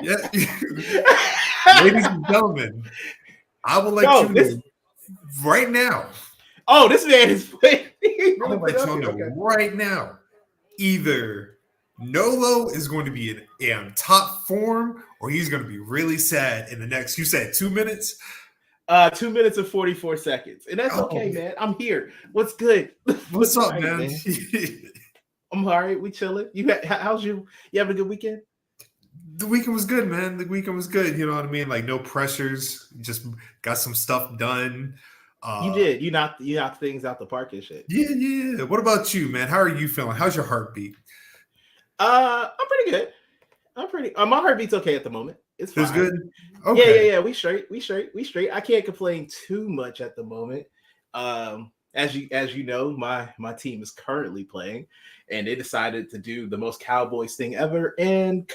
Yeah. Ladies and gentlemen, I will let you know right now. Oh, this man is playing. I'm gonna let y'all know right now. Either Nolo is going to be in top form, or he's going to be really sad in the next. You said 2 minutes. 2 minutes and 44 seconds, and that's okay, man. I'm here. What's good? What's up, man? I'm all right. We chilling. How's you? You have a good weekend? The weekend was good, man. The weekend was good. You know what I mean? Like no pressures. Just got some stuff done. You did. You knocked things out the park and shit. Yeah. What about you, man? How are you feeling? How's your heartbeat? I'm pretty good. My heartbeat's okay at the moment. It's fine. It's good. Okay. Yeah. We straight. I can't complain too much at the moment. As you know, my team is currently playing, and they decided to do the most Cowboys thing ever and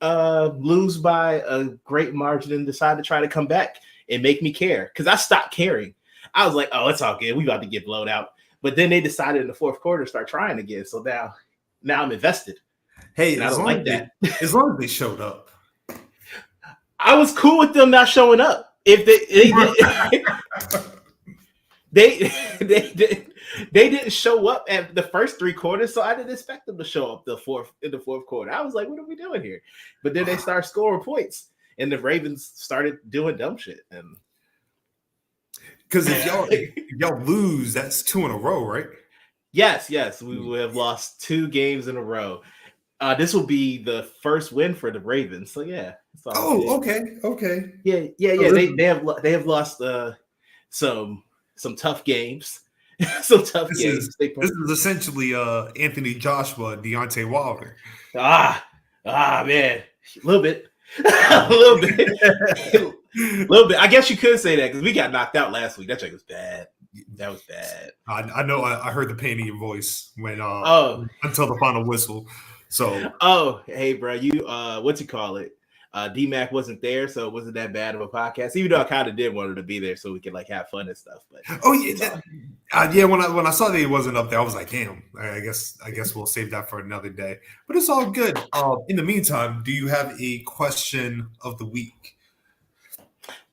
lose by a great margin and decide to try to come back and make me care, because I stopped caring. I was like, oh, it's all good. We about to get blown out. But then they decided in the fourth quarter to start trying again. So now I'm invested. Hey, I don't like that. As long as they showed up. I was cool with them not showing up. If they didn't show up at the first three quarters, so I didn't expect them to show up in the fourth quarter. I was like, what are we doing here? But then they started scoring points, and the Ravens started doing dumb shit. And because if y'all lose, that's 2 in a row, right? Yes, we will have lost 2 games in a row. This will be the first win for the Ravens. So yeah. Okay. Yeah. They have lost some tough games. This is essentially Anthony Joshua, Deontay Wilder. Man, a little bit. A little bit. I guess you could say that because we got knocked out last week. That check was bad. That was bad. I know. I heard the pain in your voice when until the final whistle. So hey, bro, you what you call it? DMac wasn't there, so it wasn't that bad of a podcast. Even though I kind of did want him to be there so we could like have fun and stuff. But when I saw that he wasn't up there, I was like, damn. I guess we'll save that for another day. But it's all good. In the meantime, do you have a question of the week?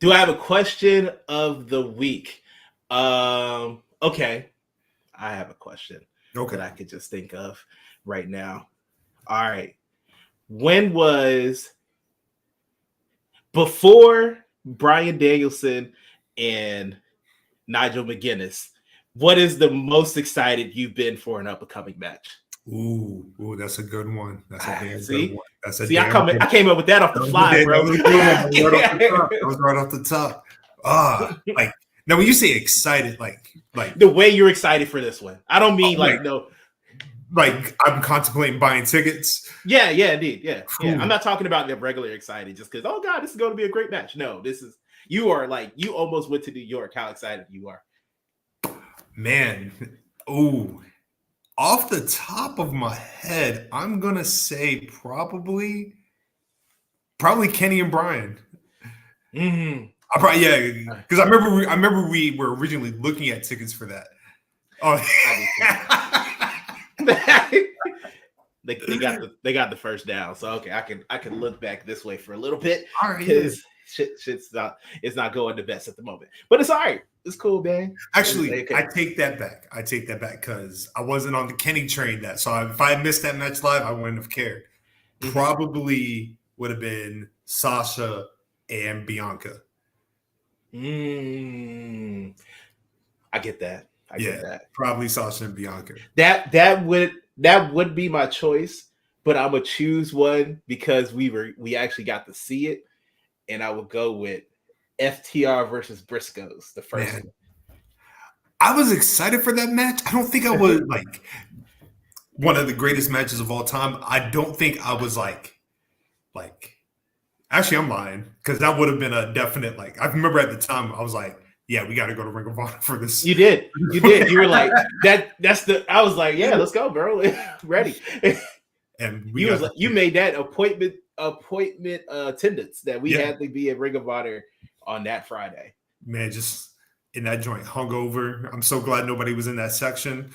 Do I have a question of the week? Okay, I have a question. Okay, that I could just think of right now. All right, when was before Bryan Danielson and Nigel McGuinness, what is the most excited you've been for an up-and-coming match? Ooh, that's a good one. That's a damn good one. I came up with that off the fly, bro. That was right off the top. Like now when you say excited, like the way you're excited for this one. I don't mean no. Like I'm contemplating buying tickets. Yeah, indeed. Yeah. I'm not talking about the regular excited just because, oh God, this is going to be a great match. No, you are like, you almost went to New York. How excited you are. Man. Ooh. Off the top of my head, I'm going to say probably Kenny and Brian. Mm-hmm. Because I remember we were originally looking at tickets for that. Oh, they got the first down, so okay, I can look back this way for a little bit. All right, because it's not going the best at the moment, but it's all right. It's cool, man. Actually, okay. I take that back because I wasn't on the Kenny train so if I had missed that match live, I wouldn't have cared. Mm-hmm. Probably would have been Sasha and Bianca. I get that. I get that. Probably Sasha and Bianca. That would be my choice, but I'm gonna choose one because we actually got to see it, and I would go with FTR versus Briscoes, the first one. I was excited for that match. I don't think I was like one of the greatest matches of all time. I don't think I was like actually I'm lying because that would have been a definite I remember at the time I was like, yeah, we got to go to Ring of Honor for this. You did. You were like that's I was like, yeah, let's go, bro. Ready. And you made that appointment attendance that we had to be at Ring of Honor on that Friday. Man, just in that joint, hungover. I'm so glad nobody was in that section.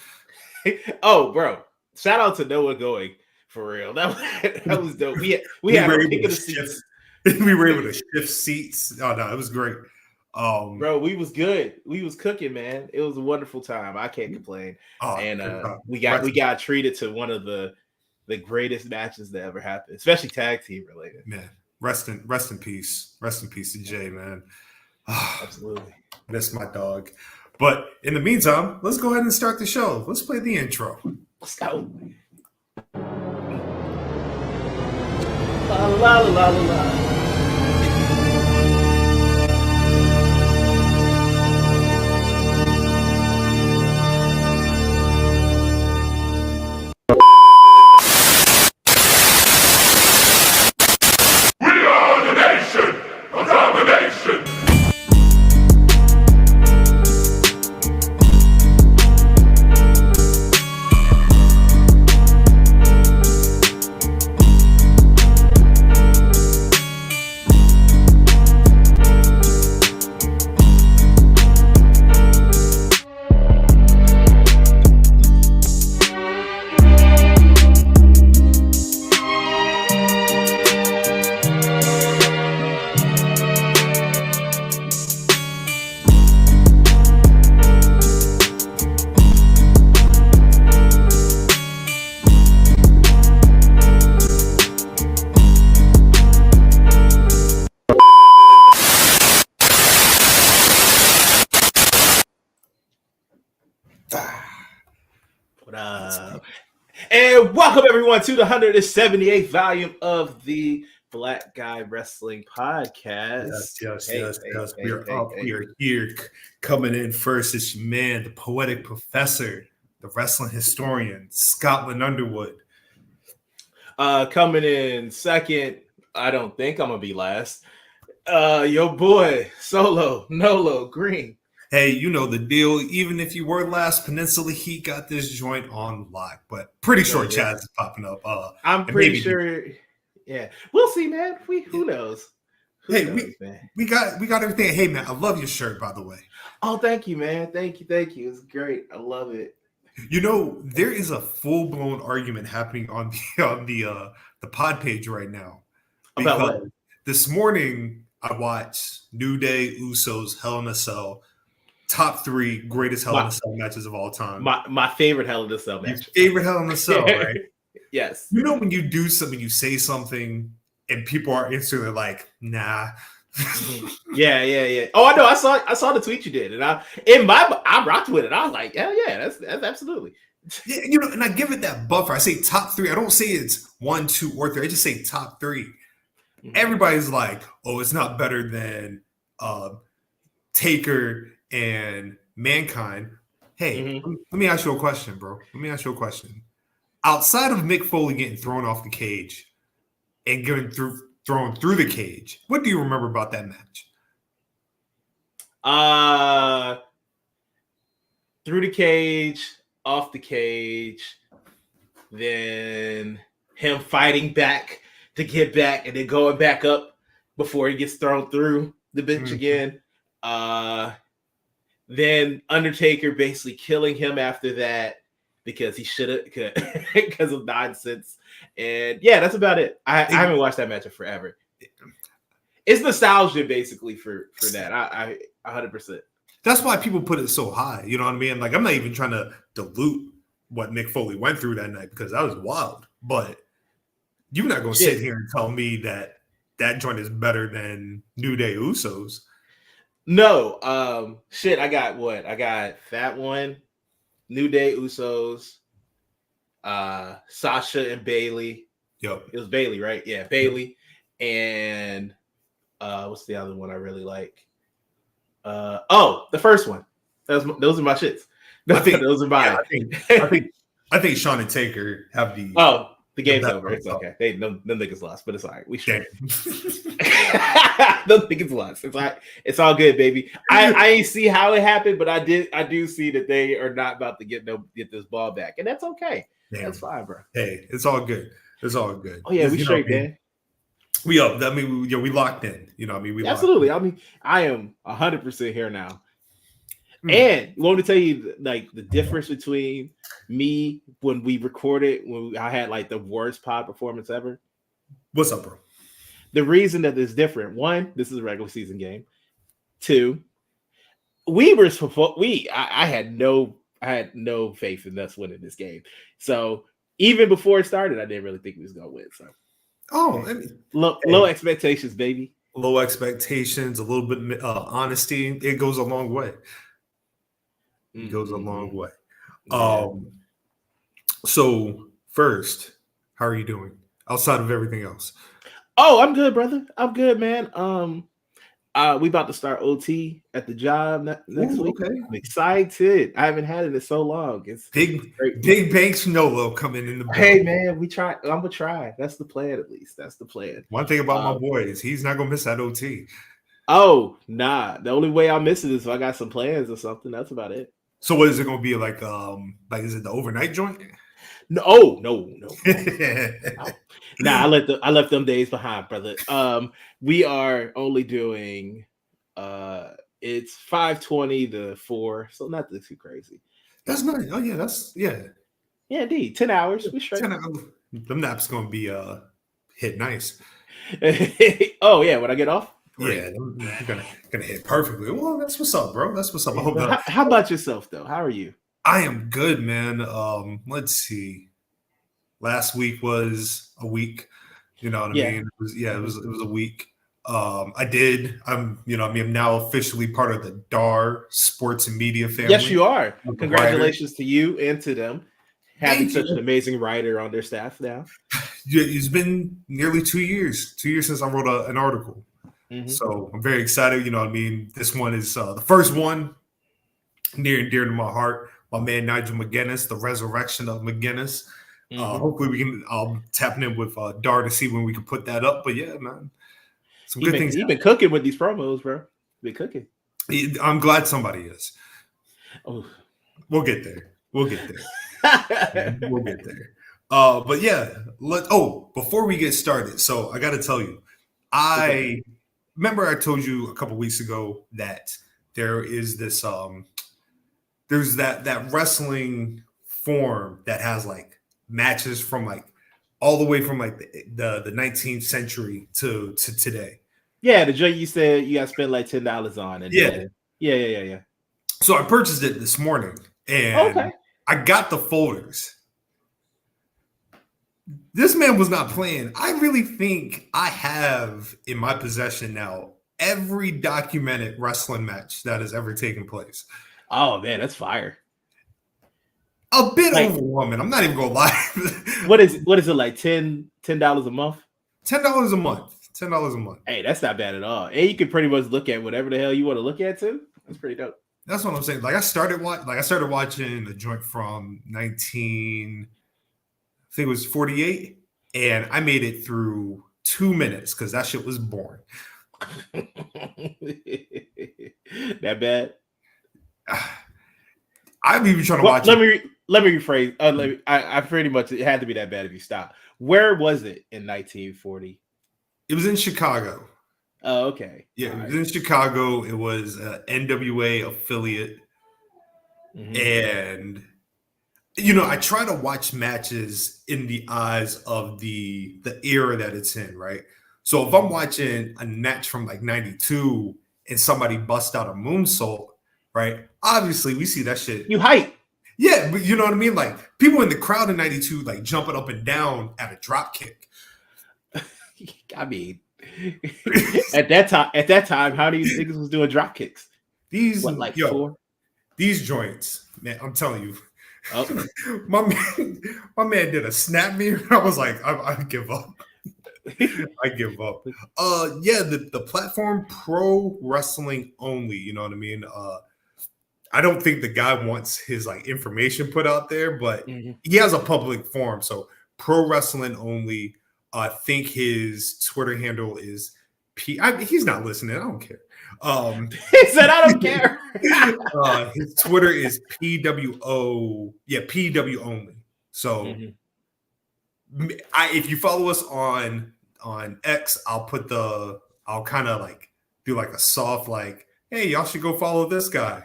Oh, bro. Shout out to Noah going For real. That was dope. We had a pick of the seats. We were able to shift seats. Oh no, it was great. Bro, we was good. We was cooking, man. It was a wonderful time. I can't complain. And we got treated to one of the greatest matches that ever happened, especially tag team related. Man, rest in peace. Rest in peace to Jay, man. Absolutely. Miss my dog. But in the meantime, let's go ahead and start the show. Let's play the intro. Let's go. La la la la la. And welcome everyone to the 178th volume of the Black Guy Wrestling Podcast. Yes. We are here coming in first. It's your man, the poetic professor, the wrestling historian, Scotland Underwood. Coming in second, I don't think I'm gonna be last. Your boy, Solo, Nolo, Green. Hey, you know the deal. Even if you were last, Peninsula Heat got this joint on lock, but pretty sure Chaz is popping up. I'm pretty sure. Yeah, we'll see, man. Who knows? We got everything. Hey, man, I love your shirt, by the way. Oh, thank you, man. Thank you. It's great. I love it. You know, there is a full blown argument happening on the pod page right now. About what? This morning I watched New Day Usos Hell in a Cell. Top 3 greatest Hell in a Cell matches of all time. My favorite Hell in a Cell match. Your favorite Hell in a Cell, right? Yes. You know when you do something, you say something, and people are instantly like, "Nah." Yeah. Oh, I know. I saw the tweet you did, and I rocked with it. I was like, yeah, that's absolutely. Yeah, you know, and I give it that buffer. I say top 3. I don't say it's 1, 2, or 3. I just say top 3. Mm-hmm. Everybody's like, "Oh, it's not better than Taker and Mankind." Hey, let me ask you a question, bro. Outside of Mick Foley getting thrown off the cage and getting thrown through the cage, what do you remember about that match? Through the cage, off the cage, then him fighting back to get back, and then going back up before he gets thrown through the bench again. Then Undertaker basically killing him after that because he should have because of nonsense. And yeah, that's about it. I haven't watched that match in forever. It's nostalgia basically for that. I 100%. That's why people put it so high. You know what I mean? Like, I'm not even trying to dilute what Mick Foley went through that night because that was wild. But you're not going to sit here and tell me that joint is better than New Day Usos. No, I got what? I got that one, New Day Usos, Sasha and Bailey. Yep. It was Bailey, right? Yeah, Bailey. And what's the other one I really like? The first one. Those are my shits. Those are mine. I think Shawn and Taker have the the game's over. It's okay. Them niggas lost, but it's all right. We should. Them niggas lost. It's all good, baby. I ain't see how it happened, but I do see that they are not about to get this ball back, and that's okay. Damn. That's fine, bro. Hey, it's all good. It's all good. Oh yeah, we straight, man. We up. I mean, we locked in. You know, I mean, absolutely. I mean, I am 100% here now. And I want to tell you like the difference between me when we recorded I had like the worst pod performance ever. What's up, bro? The reason that it's different, one, this is a regular season game. Two, I had no faith in us winning this game. So even before it started, I didn't really think we was gonna win. So I mean, low expectations, baby. Low expectations, a little bit honesty. It goes a long way. It goes a long way. Yeah. So first, how are you doing outside of everything else? Oh, I'm good, brother. I'm good, man. We about to start OT at the job next week. Okay. I'm excited. I haven't had it in so long. It's big banks Nolo coming in the building. Hey man, we try. I'm gonna try. That's the plan, at least. That's the plan. One thing about my boy is he's not gonna miss that OT. Oh, nah. The only way I'll miss it is if I got some plans or something. That's about it. So what is it gonna be like? Is it the overnight joint? No. Nah, I left them days behind, brother. We are only doing it's 5:20 to 4, so not too crazy. That's nice. Oh yeah, yeah, indeed. 10 hours. We straight. Them naps gonna be hit nice. Oh yeah, when I get off. Great. Yeah, gonna hit perfectly. Well, that's what's up, bro. That's what's up. I hope how about yourself though? How are you? I am good, man. Let's see. Last week was a week. You know what I mean? It was a week. I'm now officially part of the DAR Sports and Media family. Yes, you are. Congratulations to you and to them having such an amazing writer on their staff now. It's been nearly 2 years. 2 years since I wrote an article. Mm-hmm. So I'm very excited. You know what I mean? This one is the first one near and dear to my heart. My man Nigel McGuinness, the resurrection of McGuinness. Mm-hmm. Hopefully I'll tap in with Dar to see when we can put that up. But yeah, man, some good things. You've been cooking with these promos, bro. Been cooking. I'm glad somebody is. Oh, we'll get there. We'll get there. But yeah, before we get started, so I got to tell you, remember I told you a couple weeks ago that there is this there's that wrestling form that has like matches from like all the way from like the 19th century to today. Yeah, the joint you said you got to spend like $10 on. And yeah. So I purchased it this morning and I got the folders. This man was not playing. I really think I have in my possession now every documented wrestling match that has ever taken place. Oh man, that's fire. A bit overwhelming. I'm not even gonna lie. What is it like? $10 a month? $10 a month. $10 a month. Hey, that's not bad at all. And you can pretty much look at whatever the hell you want to look at too. That's pretty dope. That's what I'm saying. Like I started watching a joint from 48, and I made it through 2 minutes because that shit was boring. That bad? I'm even trying to watch. Let me rephrase. I pretty much it had to be that bad if you stop. Where was it in 1940? It was in Chicago. Oh, okay. Yeah, it was in Chicago. It was an NWA affiliate, and I try to watch matches in the eyes of the era that it's in, right? So if I'm watching a match from like 92 and somebody busts out a moonsault, right? Obviously, we see that shit. You hype. Yeah, but you know what I mean? Like people in the crowd in 92 like jumping up and down at a drop kick. I mean, at that time, how do you think niggas was doing drop kicks? These 4? These joints, man, I'm telling you. Okay. my man did a snap mirror. I was like, I give up. I give up. The platform Pro Wrestling Only, you know what I mean? I don't think the guy wants his like information put out there, but he has a public forum. So Pro Wrestling Only. I think his Twitter handle is he's not listening. I don't care. He said, I don't care. His Twitter is PWO. Yeah, PW only. So if you follow us on X, I'll kind of like do like a soft like, hey, y'all should go follow this guy.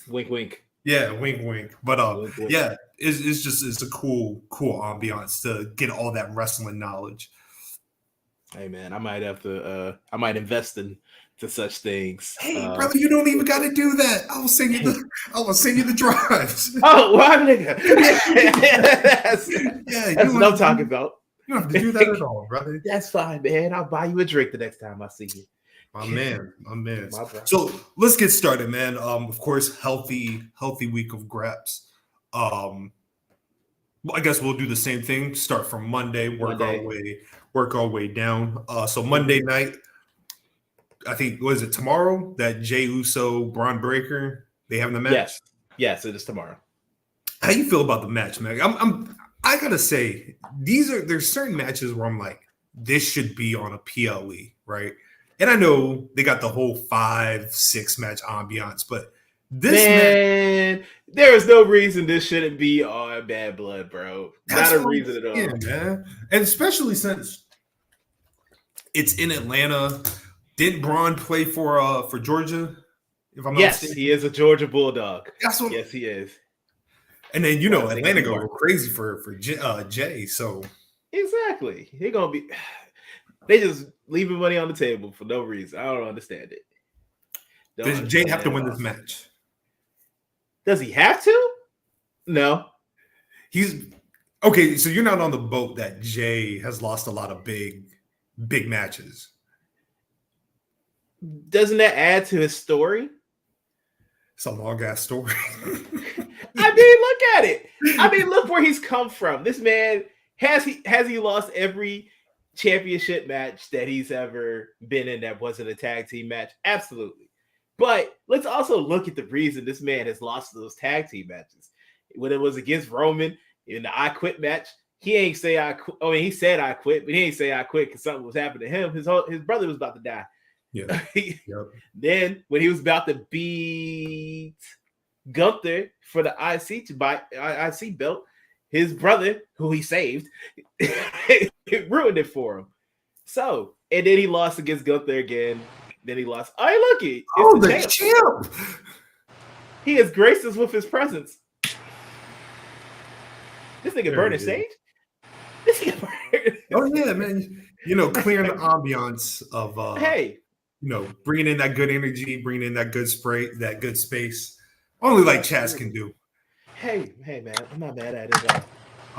Wink, wink. Yeah, wink, wink. But Wink, wink. yeah, it's a cool ambiance to get all that wrestling knowledge. Hey man, I might have to. I might invest in to such things. Hey, brother, you don't even got to do that. I will send you the drives. Oh, well, nigga. That's what I'm talking about. You don't have to do that at all, brother. That's fine, man. I'll buy you a drink the next time I see you. My man. So let's get started, man. Of course, healthy week of graps. I guess we'll do the same thing. Start from Monday, work our way down. So Monday night, I think, was it tomorrow that Jey Uso, Braun Breaker, they having the match? Yes, it is tomorrow. How you feel about the match, man? I gotta say, there's certain matches where I'm like, this should be on a PLE, right? And I know they got the whole 5-6 match ambiance, but there is no reason this shouldn't be on Bad Blood, bro. Not a reason at all. Yeah, man. And especially since it's in Atlanta. Didn't Braun play for Georgia? If I'm not mistaken? He is a Georgia Bulldog. Yes, he is. And then Atlanta go crazy for Jay. So exactly, he gonna be. They just leaving money on the table for no reason. I don't understand it. Does Jay have to win this match? Does he have to? No. He's okay. So you're not on the boat that Jay has lost a lot of big matches. Doesn't that add to his story? It's a long ass story. I mean, look at it. I mean, look where he's come from. This man has he lost every championship match that he's ever been in that wasn't a tag team match? Absolutely. But let's also look at the reason this man has lost those tag team matches. When it was against Roman in the I Quit match, he ain't say I quit. I mean, he said I quit, but he ain't say I quit because something was happening to him. His brother was about to die. Yeah. Yep. Then when he was about to beat Gunther for the IC belt, his brother, who he saved, it ruined it for him. So, and then he lost against Gunther again. Then he lost. Oh, look it! The champ. He has graced us with his presence. This nigga burning stage. This nigga burning. Oh yeah, man. Clearing the ambiance of bringing in that good energy, bringing in that good spray, that good space. Only like Chaz can do. Hey, man, I'm not mad at it.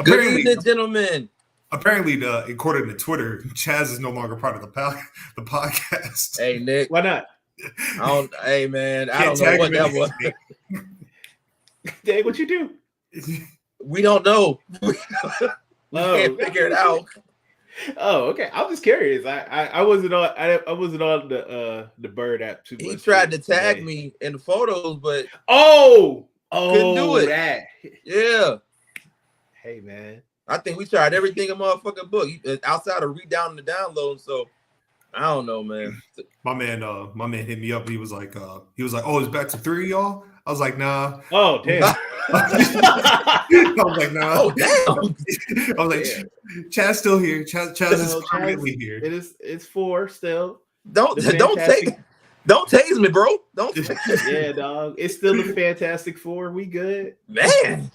Good evening, gentlemen. Apparently, according to Twitter, Chaz is no longer part of the podcast. Hey, Nick. Why not? Hey, man. I don't know what that was. Dang, what you do? We don't know. we can't figure it out. Oh, okay. I'm just curious. I wasn't on. I wasn't on the Bird app too much. He tried to tag me in the photos, but couldn't do it. That. Yeah. Hey, man. I think we tried everything in motherfucking book outside of redown the download. So I don't know, man. My man hit me up. He was like, oh, it's back to 3 of y'all. I was like, nah. Oh, damn. I was like, nah. Oh, damn. I was like, Chaz's still here. Chaz is permanently here. It's 4 still. Don't tase me, bro. Don't. Yeah, dog. It's still the Fantastic Four. We good, man.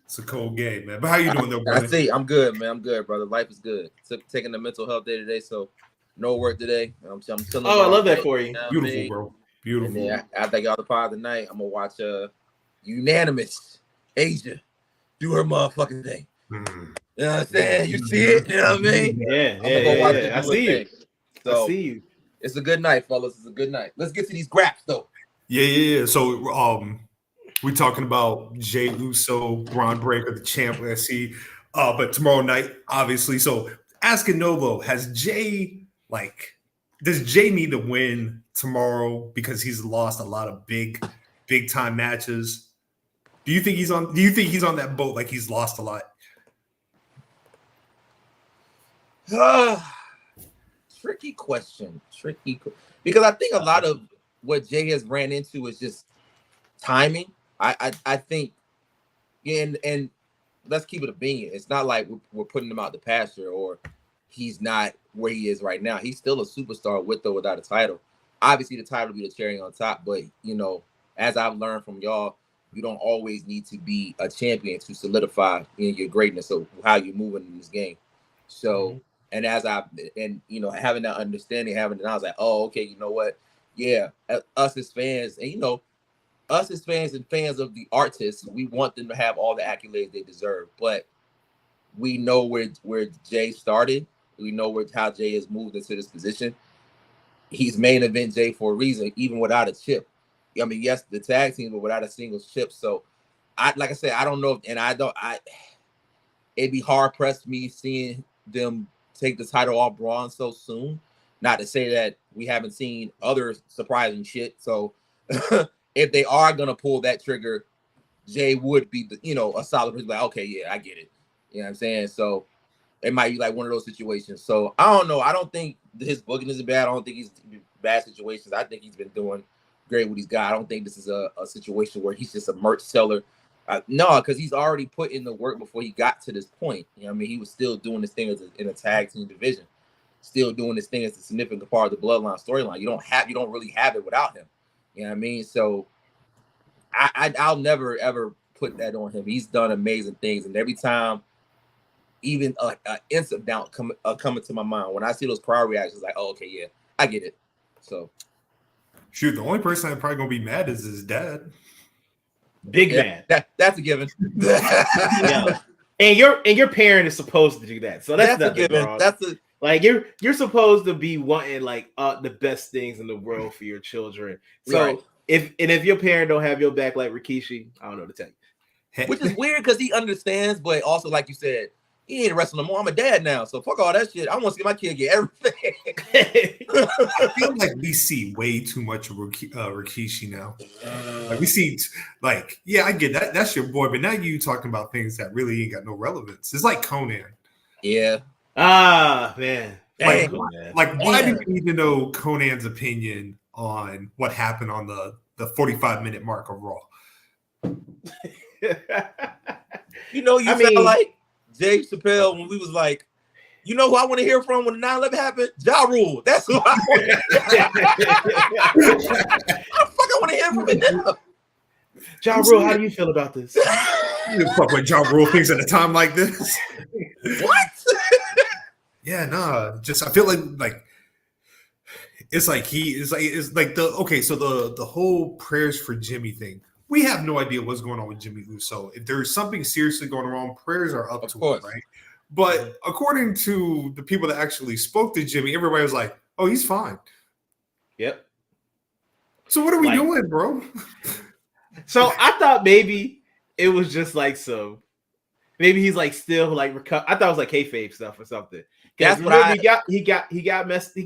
It's a cold game, man. But how you doing, though, brother? I see. I'm good, man. I'm good, brother. Life is good. Taking the mental health day today, so no work today. I'm chilling. Oh, I love that for you. Beautiful, bro. Beautiful. And then after I get out the pod tonight, I'm gonna watch Unanimous Asia do her motherfucking thing. You know what I'm saying? You see it? You know what I mean? Yeah. I see you. So, I see you. It's a good night, fellas. It's a good night. Let's get to these graps, though. Yeah. So, we're talking about Jey Uso, Braun Breaker, the champ. Let's see. But tomorrow night, obviously. So, asking Nolo, does Jey need to win tomorrow because he's lost a lot of big time matches? Do you think he's on that boat like he's lost a lot? Tricky question. Because I think a lot of what Jey has ran into is just timing. I think, and let's keep it a bean. It's not like we're putting him out the pasture or he's not where he is right now. He's still a superstar with or without a title. Obviously, the title will be the cherry on top, but as I've learned from y'all, you don't always need to be a champion to solidify in your greatness of how you're moving in this game. So, and as having that understanding, I was like, oh, okay, you know what? Yeah, us as fans, and us as fans and fans of the artists, we want them to have all the accolades they deserve. But we know where Jay started. We know how Jay has moved into this position. He's main event Jay for a reason, even without a chip. I mean, yes, the tag team, but without a single chip. So, like I said, I don't know, and it'd be hard pressed me seeing them take the title off Braun so soon. Not to say that we haven't seen other surprising shit. So, if they are gonna pull that trigger, Jay would be a solid person. Like, okay, yeah, I get it. You know what I'm saying? So it might be like one of those situations. So I don't know. I don't think his booking is bad. I don't think he's in bad situations. I think he's been doing great with he's got. I don't think this is a situation where he's just a merch seller. No, because he's already put in the work before he got to this point. You know what I mean? He was still doing this thing in a tag team division, still doing this thing as a significant part of the Bloodline storyline. You don't really have it without him. You know what I mean? So I'll never ever put that on him. He's done amazing things, and every time, even an instant down coming to my mind when I see those crowd reactions, like, oh, okay, yeah, I get it. So, shoot, the only person I'm probably gonna be mad is his dad. Big man. That's a given. Yeah. And your parent is supposed to do that, so that's a given. Wrong. That's a like you're supposed to be wanting like the best things in the world for your children. So right. if your parent don't have your back like Rikishi, I don't know what to tell you. Which is weird because he understands, but also like you said, he ain't wrestling no more. I'm a dad now, so fuck all that shit. I want to see my kid get everything. I feel like we see way too much of Rikishi now. Like we see, yeah, I get that. That's your boy, but now you talking about things that really ain't got no relevance. It's like Conan. Yeah. Ah, man. Why do we need to know Conan's opinion on what happened on the 45-minute mark of Raw? Sound like Jay Chappelle when we was like, you know who I want to hear from when the 9/11 happened? Ja Rule. That's who I want to hear. How the fuck I want to hear from him? Ja Rule, how do you feel about this? You fuck with Ja Rule things at a time like this. What? Yeah, nah. Just I feel like it's like the whole prayers for Jimmy thing. We have no idea what's going on with Jimmy Uso. If there's something seriously going wrong, prayers are up to him, right? But according to the people that actually spoke to Jimmy, everybody was like, "Oh, he's fine." Yep. So what are we doing, bro? So I thought maybe it was just like maybe he's like still like I thought it was like kayfabe stuff or something. That's what he got messed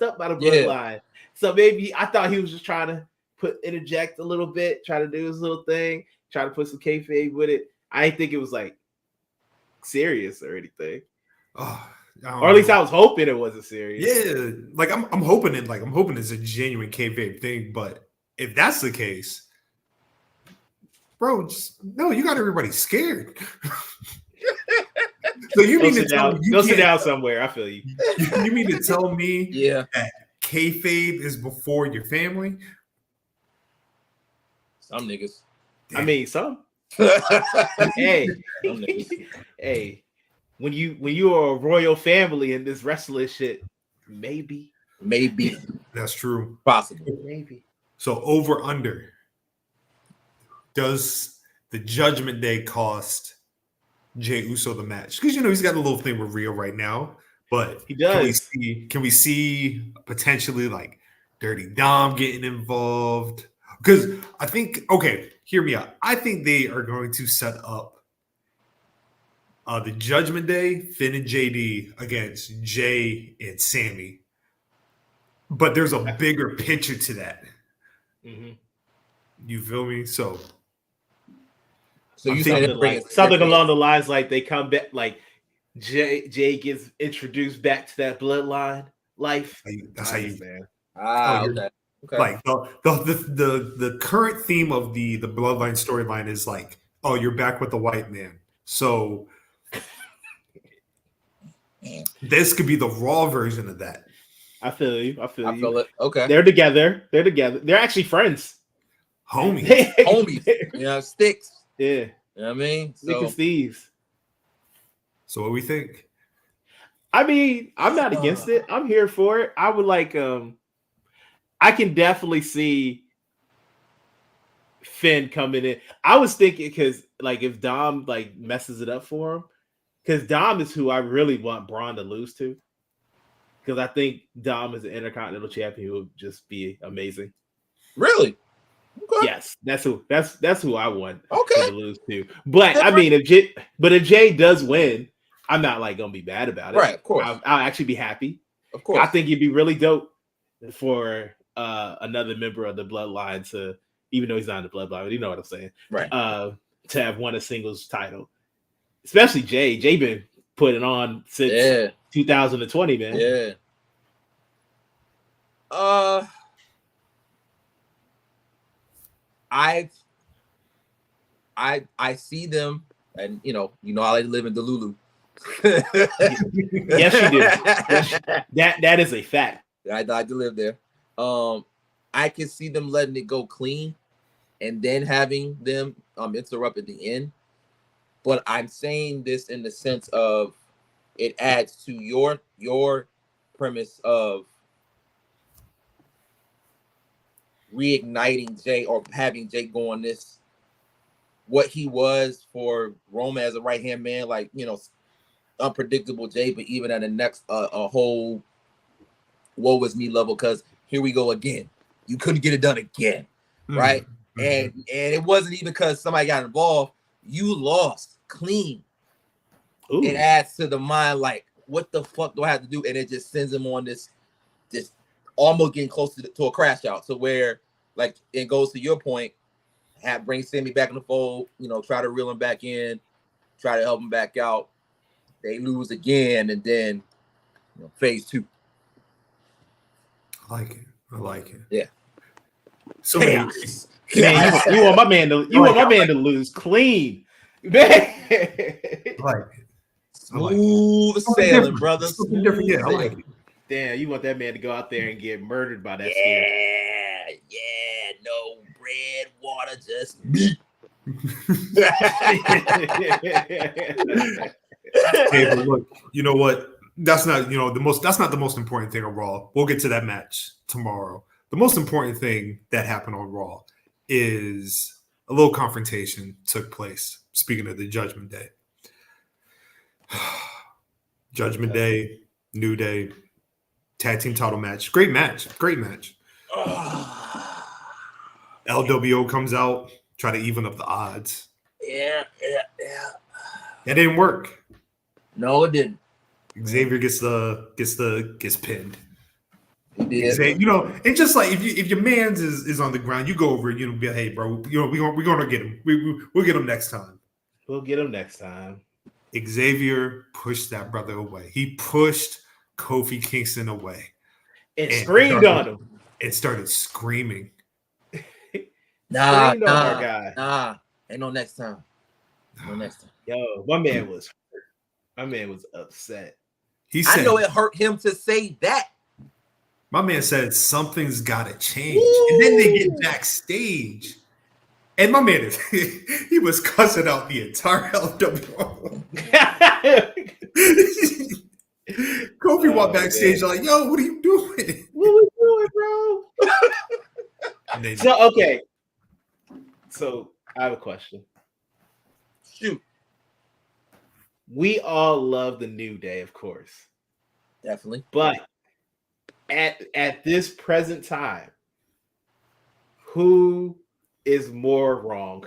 up by the bloodline. Yeah. So maybe I thought he was just trying to interject a little bit, try to do his little thing, try to put some kayfabe with it. I didn't think it was like serious or anything. Or at least I was hoping it wasn't serious. Yeah, like I'm hoping it's a genuine kayfabe thing. But if that's the case, bro, you got everybody scared. So you mean to tell me go sit down somewhere? I feel you. You mean to tell me that kayfabe is before your family? Some niggas. I mean, some. Hey, hey, when you are a royal family in this wrestling shit, maybe that's true. Possible. Maybe. So over under. Does the Judgment Day cost Jey Uso the match? Because he's got a little thing with Rio right now, but he does. Can we see potentially like Dirty Dom getting involved? Because I think, hear me out. I think they are going to set up the Judgment Day, Finn and JD against Jay and Sammy. But there's a bigger picture to that. Mm-hmm. You feel me? So you say something along the lines like they come back, like Jay gets introduced back to that bloodline life. That's how you, man. Okay. Like the current theme of the bloodline storyline is like, oh, you're back with the white man. So this could be the Raw version of that. I feel you. I feel it. Okay. They're together. They're actually friends. Homies. Sticks. Yeah. You know what I mean? Nick and Steve's. So what we think? I mean, I'm not against it. I'm here for it. I would like I can definitely see Finn coming in. I was thinking because like if Dom like messes it up for him, because Dom is who I really want Braun to lose to. Because I think Dom as an Intercontinental Champion would just be amazing. Really? Okay. Yes, that's who I want to lose to. But I mean, if Jay does win, I'm not like gonna be bad about it. Right, of course. I'll actually be happy. Of course. I think it'd be really dope for another member of the bloodline to, even though he's not in the bloodline, but you know what I'm saying. Right. To have won a singles title. Especially Jay. Jay been putting on since 2020, man. Yeah. I see them, and you know I like to live in Delulu. Yes, you do. That is a fact. I like to live there. I can see them letting it go clean, and then having them interrupt at the end. But I'm saying this in the sense of it adds to your premise of reigniting Jay or having Jay go on this, what he was for Roman as a right-hand man, like, unpredictable Jay, but even at the next a whole woe was me level, because here we go again. You couldn't get it done again, right? And it wasn't even because somebody got involved. You lost clean. Ooh. It adds to the mind, like, what the fuck do I have to do? And it just sends him on this almost getting close to a crash out. So where, like, it goes to your point, bring Sammy back in the fold, try to reel him back in, try to help him back out. They lose again, and then phase 2. I like it. Yeah. So man, you want my man to lose clean. Man. I like it. Smooth sailing, brother. Something different. Yeah, I like it. Damn, you want that man to go out there and get murdered by that Yeah, no bread, water, just meat. Hey, but look, you know what? That's not the most important thing on Raw. We'll get to that match tomorrow. The most important thing that happened on Raw is a little confrontation took place. Speaking of the Judgment Day. Judgment Day, New Day, tag team title match. Great match. LWO comes out, try to even up the odds. Yeah. That didn't work. No, it didn't. Xavier gets pinned. He did. And just like if your man's is on the ground, you go over, be like, hey, bro, we're gonna get him. We'll get him next time. We'll get him next time. Xavier pushed that brother away. He pushed Kofi Kingston away. And screamed on him. And started screaming. Nah. Ain't no next time. No next time. Yo, my man was hurt. My man was upset. He said, I know it hurt him to say that. My man said something's gotta change. Woo! And then they get backstage. And my man he was cussing out the entire LWO. Kofi walked backstage like, yo, what are you doing? What are we doing, bro? So I have a question. Shoot. We all love the New Day, of course. Definitely. But at this present time, who is more wrong?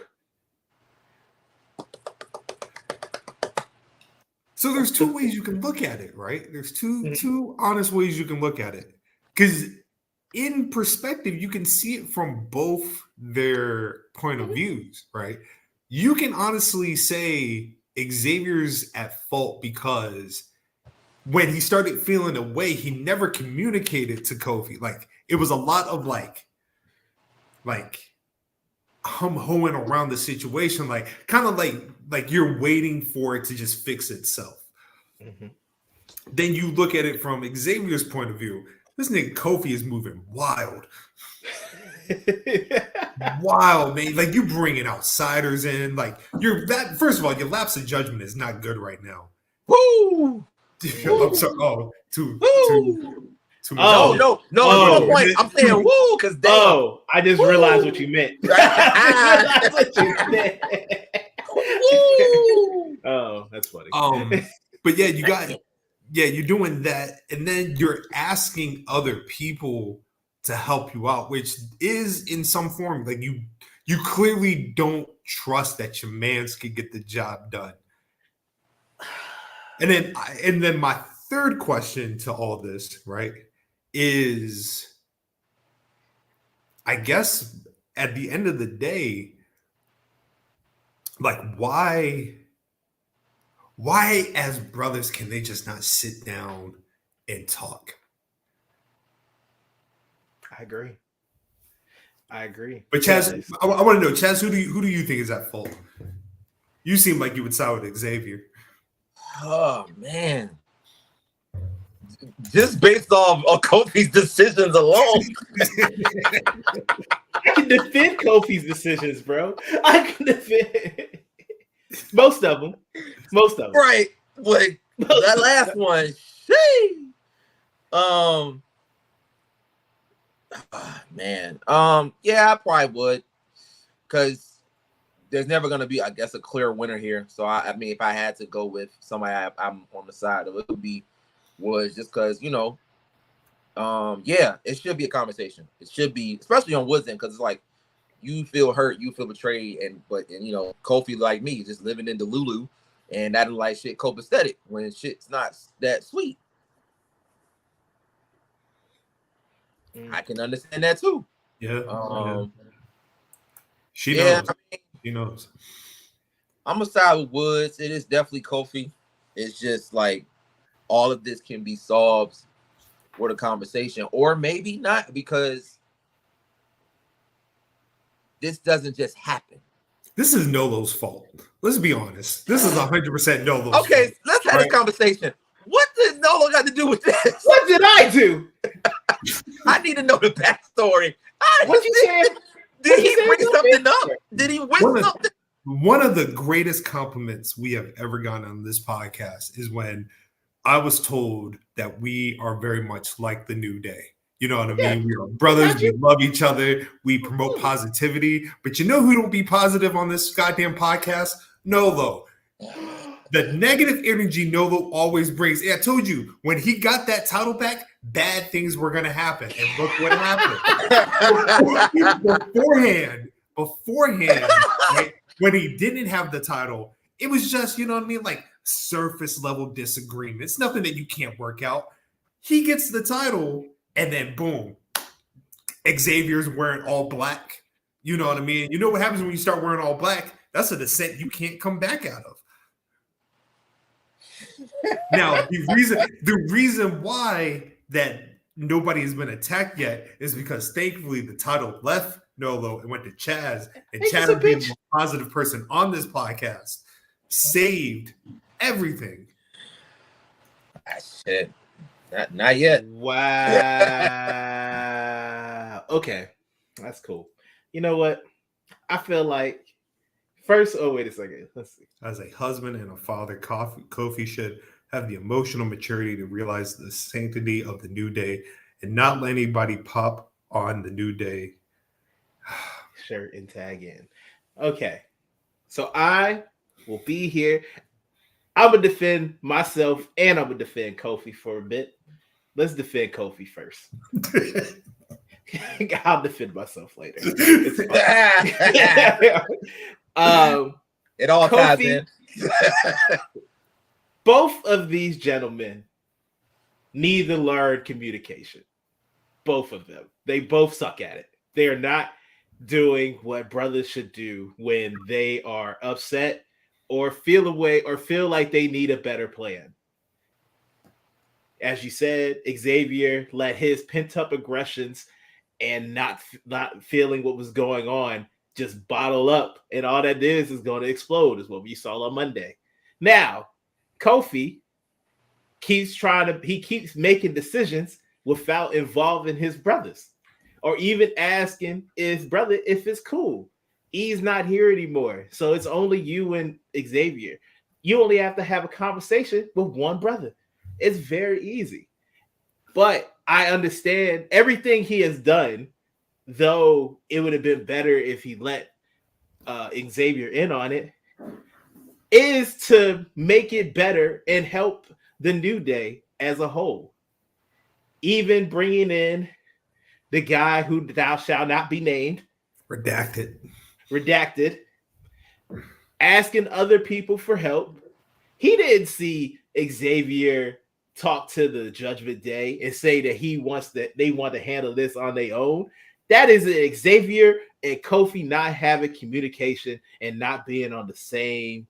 So there's two ways you can look at it, right? There's two honest ways you can look at it. Because in perspective, you can see it from both their point of views, right? You can honestly say Xavier's at fault because when he started feeling away, he never communicated to Kofi. Like, it was a lot of like hum-hoing around the situation, like kind of like you're waiting for it to just fix itself. Mm-hmm. Then you look at it from Xavier's point of view. This nigga Kofi is moving wild. Wild, man. Like, you bringing outsiders in. Like, first of all, your lapse of judgment is not good right now. Woo! I'm sorry. Oh, too much. No, no point. I'm saying woo, because I just realized what you meant. Oh, that's funny. But yeah, you're doing that, and then you're asking other people to help you out, which is in some form like you clearly don't trust that your mans could get the job done. And then my third question to all this, right, is, I guess at the end of the day, like, why as brothers can they just not sit down and talk? I agree. But Chaz, I want to know, Chaz, who do you think is at fault? You seem like you would side with Xavier. Oh man. Just based off of Kofi's decisions alone. I can defend Kofi's decisions, bro. I can defend most of them. Right. Like that last one. Man. Yeah, I probably would. Because there's never gonna be, I guess, a clear winner here. So I mean, if I had to go with somebody I'm on the side of, it would be was just because, yeah, it should be a conversation. It should be, especially on Woods end, because it's like you feel hurt, you feel betrayed, and Kofi, like me, just living in Delulu, and that like shit copacetic when shit's not that sweet. I can understand that too. Yeah. She knows. I'm a side with Woods. It is definitely Kofi. It's just like all of this can be solved with a conversation, or maybe not, because this doesn't just happen. This is Nolo's fault. Let's be honest. This is 100% Nolo's fault. Okay, let's have a conversation. What did Nolo got to do with this? What did I do? I need to know the backstory. What you saying? Did he bring something up? Did he win something? One of the greatest compliments we have ever gotten on this podcast is when I was told that we are very much like the New Day. You know what I mean? We are brothers. We love each other. We promote positivity. But you know who don't be positive on this goddamn podcast? Nolo. The negative energy Nolo always brings. Yeah, I told you, when he got that title back, bad things were going to happen. And look what happened. Beforehand, right, when he didn't have the title, it was just, you know what I mean, like surface level disagreements. Nothing that you can't work out. He gets the title, and then boom, Xavier's wearing all black. You know what I mean? You know what happens when you start wearing all black? That's a descent you can't come back out of. Now, the reason why that nobody has been attacked yet is because thankfully the title left Nolo and went to Chaz, and Chaz, being the most positive person on this podcast, saved everything. Shit. Not yet. Wow. Okay. That's cool. You know what? I feel like first, wait a second. Let's see. As a husband and a father, Kofi should have the emotional maturity to realize the sanctity of the New Day and not let anybody pop on the New Day. Shirt and tag in. Okay. So I will be here. I'm going to defend myself and I'm going to defend Kofi for a bit. Let's defend Kofi first. I'll defend myself later. It's it all ties in. Both of these gentlemen need to learn communication. Both of them. They both suck at it. They are not doing what brothers should do when they are upset or feel away or feel like they need a better plan. As you said, Xavier let his pent-up aggressions and not feeling what was going on just bottle up, and all that is going to explode, is what we saw on Monday. Now, Kofi keeps making decisions without involving his brothers or even asking his brother if it's cool. He's not here anymore. So it's only you and Xavier. You only have to have a conversation with one brother. It's very easy. But I understand everything he has done, though it would have been better if he let Xavier in on it, is to make it better and help the New Day as a whole. Even bringing in the guy who thou shalt not be named. Redacted. Asking other people for help. He didn't see Xavier talk to the Judgment Day and say that they want to handle this on their own. That is Xavier and Kofi not having communication and not being on the same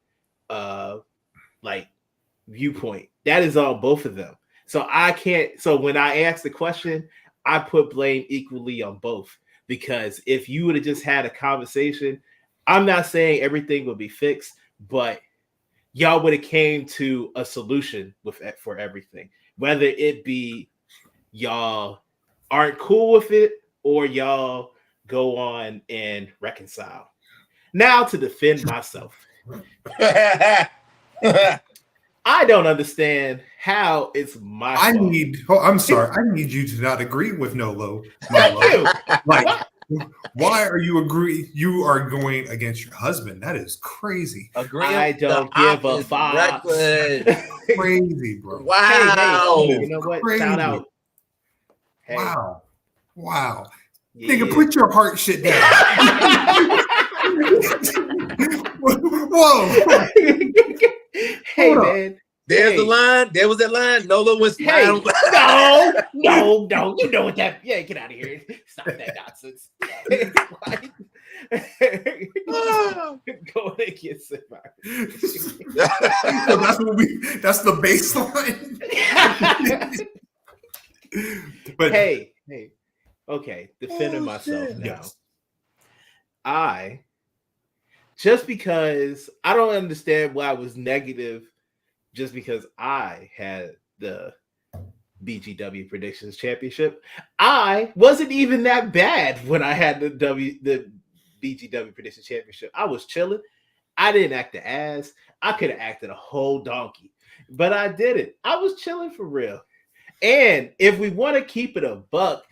viewpoint. That is on both of them. So when I ask the question, I put blame equally on both, because if you would have just had a conversation, I'm not saying everything would be fixed, but y'all would have came to a solution for everything, whether it be y'all aren't cool with it or y'all go on and reconcile. Now to defend myself. I don't understand how it's my fault. I'm sorry. I need you to not agree with Nolo. Thank you. Why are you agree? You are going against your husband. That is crazy. I don't give a fuck. Crazy, bro. Wow. Hey, you know what? Crazy. Shout out. Hey. Wow. Yeah. Nigga, put your heart shit down. Whoa. Hey, man. There's the line. There was that line. Nolo was no. You know what that? Yeah, get out of here. Stop that nonsense. Go and get somebody. That's the baseline. But hey. Okay, defending myself now. Yes. Just because I don't understand why I was negative, just because I had the BGW Predictions Championship. I wasn't even that bad when I had the BGW Predictions Championship. I was chilling. I didn't act the ass. I could have acted a whole donkey, but I didn't. I was chilling for real. And if we want to keep it a buck,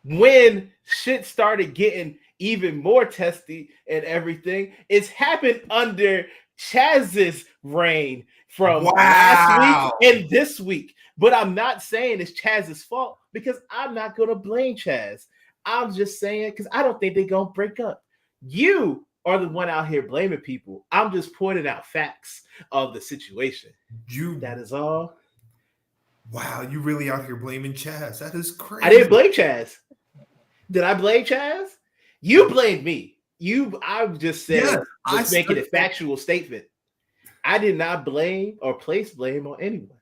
when shit started getting even more testy and everything, it's happened under Chaz's reign from last week and this week. But I'm not saying it's Chaz's fault, because I'm not going to blame Chaz. I'm just saying because I don't think they're going to break up. You are the one out here blaming people. I'm just pointing out facts of the situation. That is all. Wow, you really out here blaming Chaz. That is crazy. I didn't blame Chaz. Did I blame Chaz? You blamed me. I just said, just making a factual statement. I did not blame or place blame on anyone.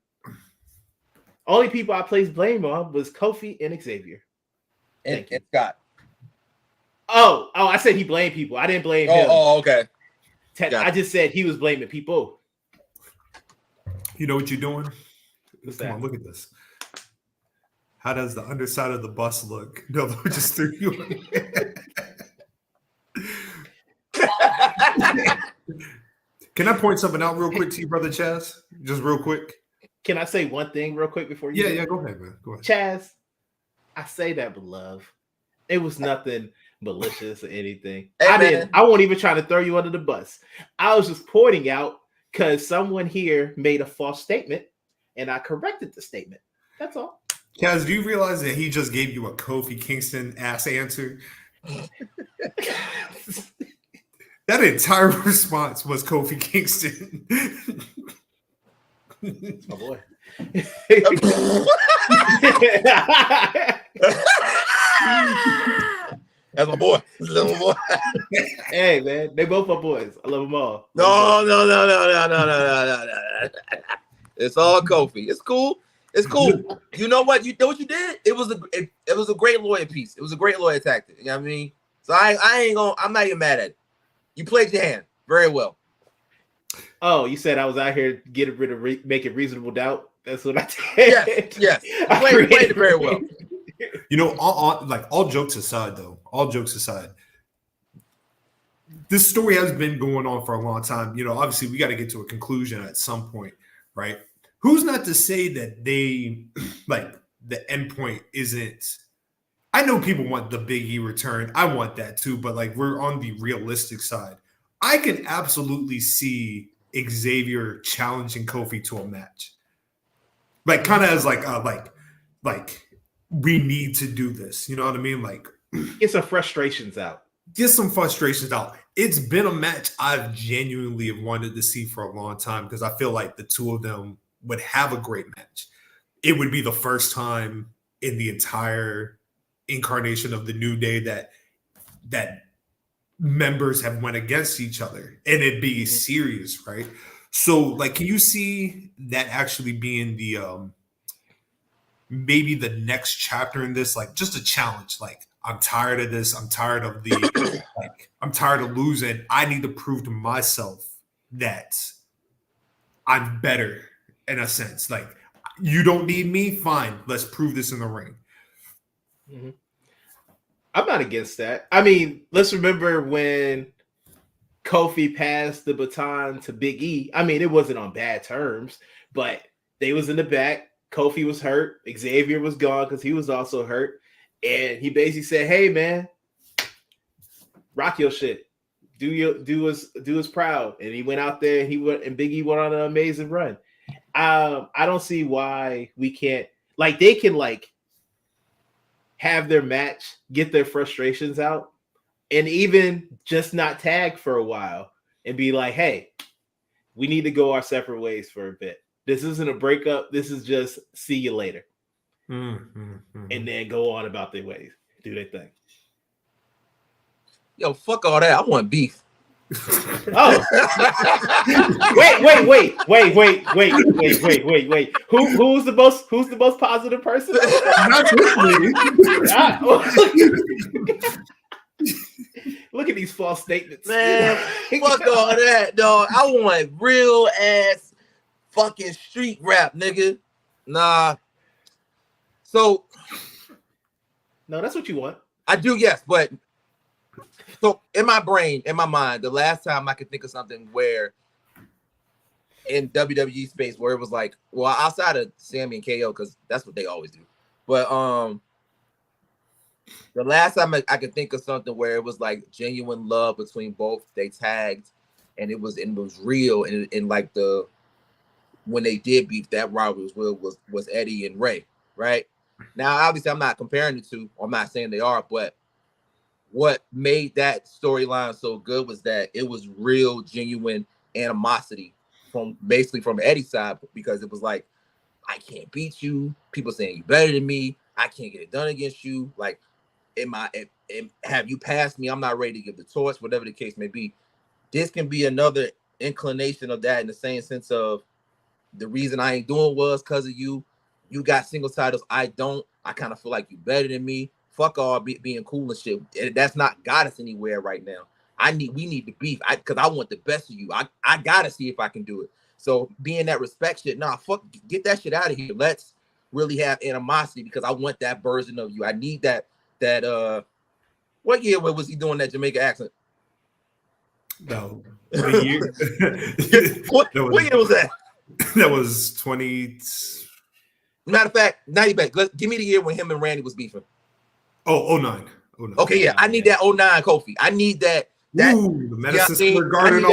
Only people I placed blame on was Kofi and Xavier. And Scott. Oh, I said he blamed people. I didn't blame him. Oh, okay. I just said he was blaming people. You know what you're doing? Come on, look at this. How does the underside of the bus look? No, just threw you in. Can I point something out real quick to you, brother Chaz? Just real quick. Can I say one thing real quick before you? Yeah, go ahead, man. Go ahead. Chaz, I say that with love. It was nothing malicious or anything. Hey, I won't even try to throw you under the bus. I was just pointing out because someone here made a false statement and I corrected the statement. That's all. Chaz, do you realize that he just gave you a Kofi Kingston ass answer? That entire response was Kofi Kingston. Oh boy. That's my boy. Hey man, they both my boys. I love them all. No. It's all Kofi. It's cool. It's cool. You know what? You know what you did? It was a great lawyer piece. It was a great lawyer tactic. You know what I mean? So I'm not even mad at it. You played your hand very well. Oh, you said I was out here making reasonable doubt? That's what I did. Yes. Played it very well. You know, all jokes aside, though, this story has been going on for a long time. You know, obviously, we got to get to a conclusion at some point, right? Who's not to say that they, like, the end point isn't. I know people want the Big E return. I want that too, but like, we're on the realistic side. I can absolutely see Xavier challenging Kofi to a match, like kind of as like we need to do this. You know what I mean? Like, get some frustrations out. Get some frustrations out. It's been a match I've genuinely wanted to see for a long time because I feel like the two of them would have a great match. It would be the first time in the entire incarnation of the New Day that members have went against each other, and it'd be serious, right? So, like, can you see that actually being the maybe the next chapter in this, like just a challenge? Like, I'm tired of this. I'm tired of the I'm tired of losing. I need to prove to myself that I'm better in a sense. Like, you don't need me, fine. Let's prove this in the ring. Mm-hmm. I'm not against that. I mean, let's remember when Kofi passed the baton to Big E. I mean, it wasn't on bad terms, but they was in the back. Kofi was hurt. Xavier was gone because he was also hurt. And he basically said, "Hey, man, rock your shit. Do us proud." And he went out there and Big E went on an amazing run. I don't see why we can't, like, they can like have their match, get their frustrations out, and even just not tag for a while and be like, "Hey, we need to go our separate ways for a bit. This isn't a breakup. This is just see you later." And then go on about their ways, do their thing. Yo, fuck all that. I want beef. Oh, wait. Who's the most positive person? Look at these false statements, man. Fuck all that, dog. I want real ass fucking street rap, nigga. Nah. So, no, that's what you want. I do, yes, but so in my brain, in my mind, the last time I could think of something where in WWE space where it was like, well, outside of Sammy and KO, because that's what they always do. But the last time I could think of something where it was like genuine love between both, they tagged and it was real, and like when they did beef, that rivalry was Eddie and Ray, right? Now, obviously, I'm not comparing the two. I'm not saying they are, but what made that storyline so good was that it was real, genuine animosity from Eddie's side, because it was like, I can't beat you. People saying you better than me. I can't get it done against you. Like, have you passed me? I'm not ready to give the torch, whatever the case may be. This can be another inclination of that, in the same sense of the reason I ain't doing was because of you. You got single titles. I don't. I kind of feel like you better than me. Fuck all being cool and shit. And that's not got us anywhere right now. We need to beef. Because I want the best of you. I gotta see if I can do it. So being that respect shit, nah, fuck, get that shit out of here. Let's really have animosity, because I want that version of you. I need that. What year was he doing that Jamaica accent? No. What year? What year was that? That was 20. Matter of fact, now you back. Give me the year when him and Randy was beefing. Oh, 09. Okay, yeah. I need that 09 Kofi. I need that. Ooh, the Madison Square Garden.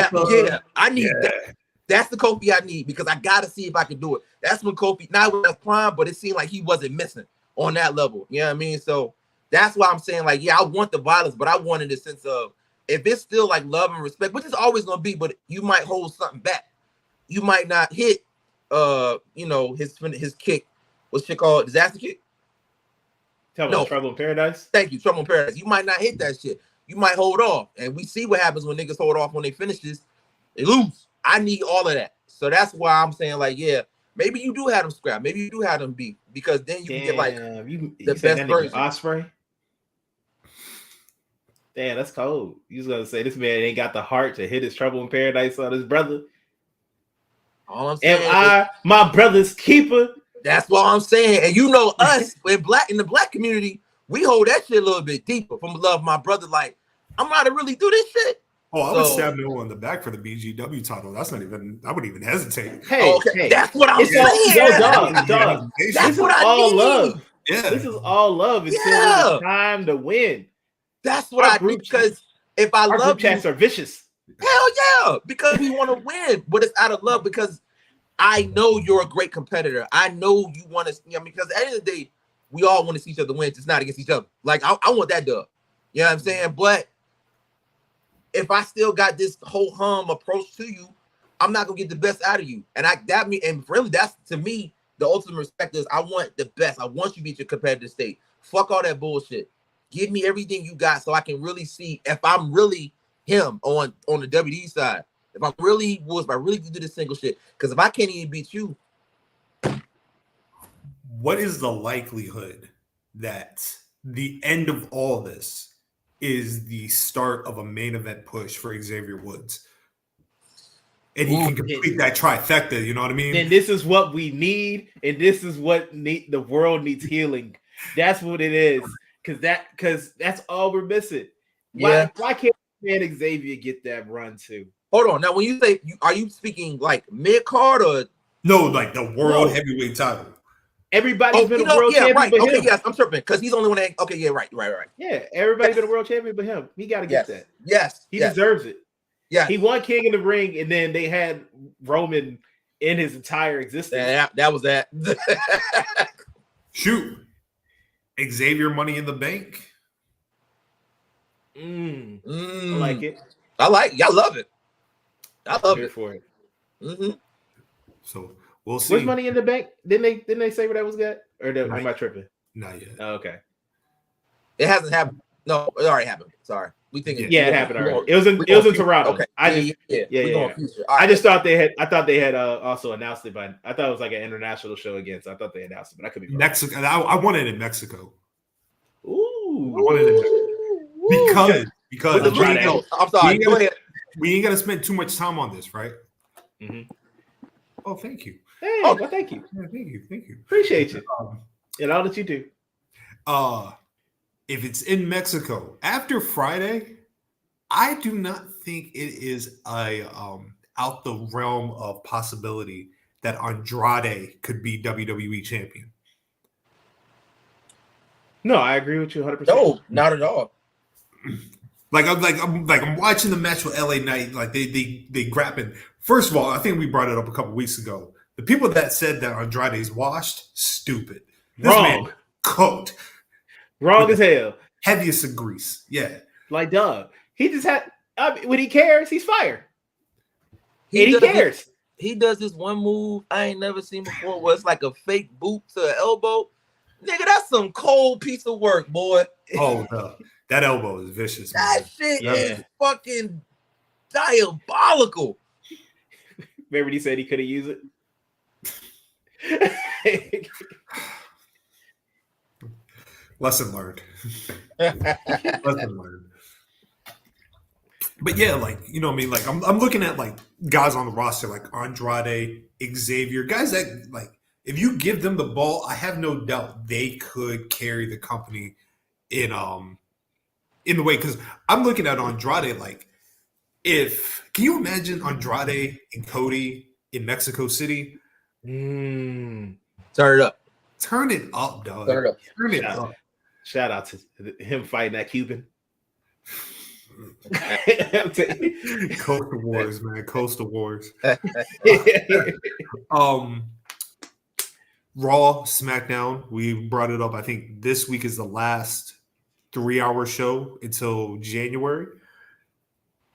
I need that. That's the Kofi I need, because I got to see if I can do it. That's when Kofi, not with his prime, but it seemed like he wasn't missing on that level. You know what I mean? So that's why I'm saying, like, yeah, I want the violence, but I want it in the sense of, if it's still like love and respect, which is always going to be, but you might hold something back. You might not hit, his kick. What's it called? Disaster kick? No, Trouble in Paradise. Thank you, Trouble in Paradise. You might not hit that shit. You might hold off, and we see what happens when niggas hold off when they finish this. They lose. I need all of that. So that's why I'm saying, like, yeah, maybe you do have them scrap. Maybe you do have them beat, because then you can get like the best version. Osprey. Damn, that's cold. You was gonna say this man ain't got the heart to hit his Trouble in Paradise on his brother. All I'm saying Am I my brother's keeper? that's what I'm saying. And you know us in the black community, we hold that shit a little bit deeper from love my brother. Like, I'm not to really do this shit. Oh, I would stab Nolo in the back for the BGW title. That's not even. I wouldn't even hesitate. Hey, that's what I'm saying. Dog. That's what I need. Love. Yeah, this is all love until it's time to win. That's what I need. Because if I love group chats are vicious. Hell yeah, because we want to win, but it's out of love. Because I know you're a great competitor. I know you want to. Because at the end of the day, we all want to see each other win. It's not against each other. Like I want that dub. You know what I'm saying? But if I still got this whole hum approach to you, I'm not gonna get the best out of you. And really that's to me the ultimate respect is I want the best. I want you to be at your competitive state. Fuck all that bullshit. Give me everything you got so I can really see if I'm really him on the WD side. If I really do this single shit. Because if I can't even beat you, what is the likelihood that the end of all this is the start of a main event push for Xavier Woods? And he can complete that trifecta, you know what I mean? Then this is what we need, and this is what the world needs healing. That's what it is. Because that's all we're missing. Why can't man Xavier get that run too? Hold on. Now, when you say, are you speaking like mid-card or? No, like the world heavyweight title. Everybody's been a world champion. Right. But okay, him. Yes, I'm tripping because he's the only one that. Okay, yeah, right. Yeah, everybody's been a world champion, but him. He got to get that. Yes, he deserves it. Yeah, he won King of the Ring, and then they had Roman in his entire existence. Yeah, that was that. Shoot, Xavier Money in the Bank. I like it. I love it. I love it for it. So we'll see. Where's Money in the Bank? Didn't they say where that was got? Or am I tripping? Not yet. Oh, okay. It hasn't happened. No, it already happened. Sorry. We think it happened already. It was in Toronto. Okay. I just thought they had also announced it by. I thought it was like an international show again. So I thought they announced it, but I could be wrong. Mexico. I want it in Mexico. Ooh. I want it in Mexico. Because I'm sorry. Go ahead. We ain't gonna spend too much time on this, right? Mm-hmm. Oh, thank you. Hey, well, thank you. Yeah, thank you. Appreciate you. And all that you do. If it's in Mexico after Friday, I do not think it is a out the realm of possibility that Andrade could be WWE champion. No, I agree with you 100%. No, not at all. I'm watching the match with LA Knight. Like they grabbing. First of all, I think we brought it up a couple weeks ago. The people that said that Andrade's washed, stupid. This man cooked. Wrong as hell. Heaviest of grease. Yeah. Like, duh. He just had, when he cares, he's fired. He cares. He does this one move I ain't never seen before where it's like a fake boot to the elbow. Nigga, that's some cold piece of work, boy. Oh, no. That elbow is vicious. That shit is fucking diabolical. Remember he said he couldn't use it? Lesson learned. Lesson learned. But yeah, like, you know what I mean? Like, I'm looking at, like, guys on the roster, like Andrade, Xavier, guys that, like, if you give them the ball, I have no doubt they could carry the company in the way. Because I'm looking at Andrade, like, can you imagine Andrade and Cody in Mexico City? Turn it up. Turn it up, dog. Turn it up. Shout out to him fighting that Cuban. Coastal Wars, man. Coastal Wars. Raw, SmackDown. We brought it up. I think this week is the last 3-hour show until January.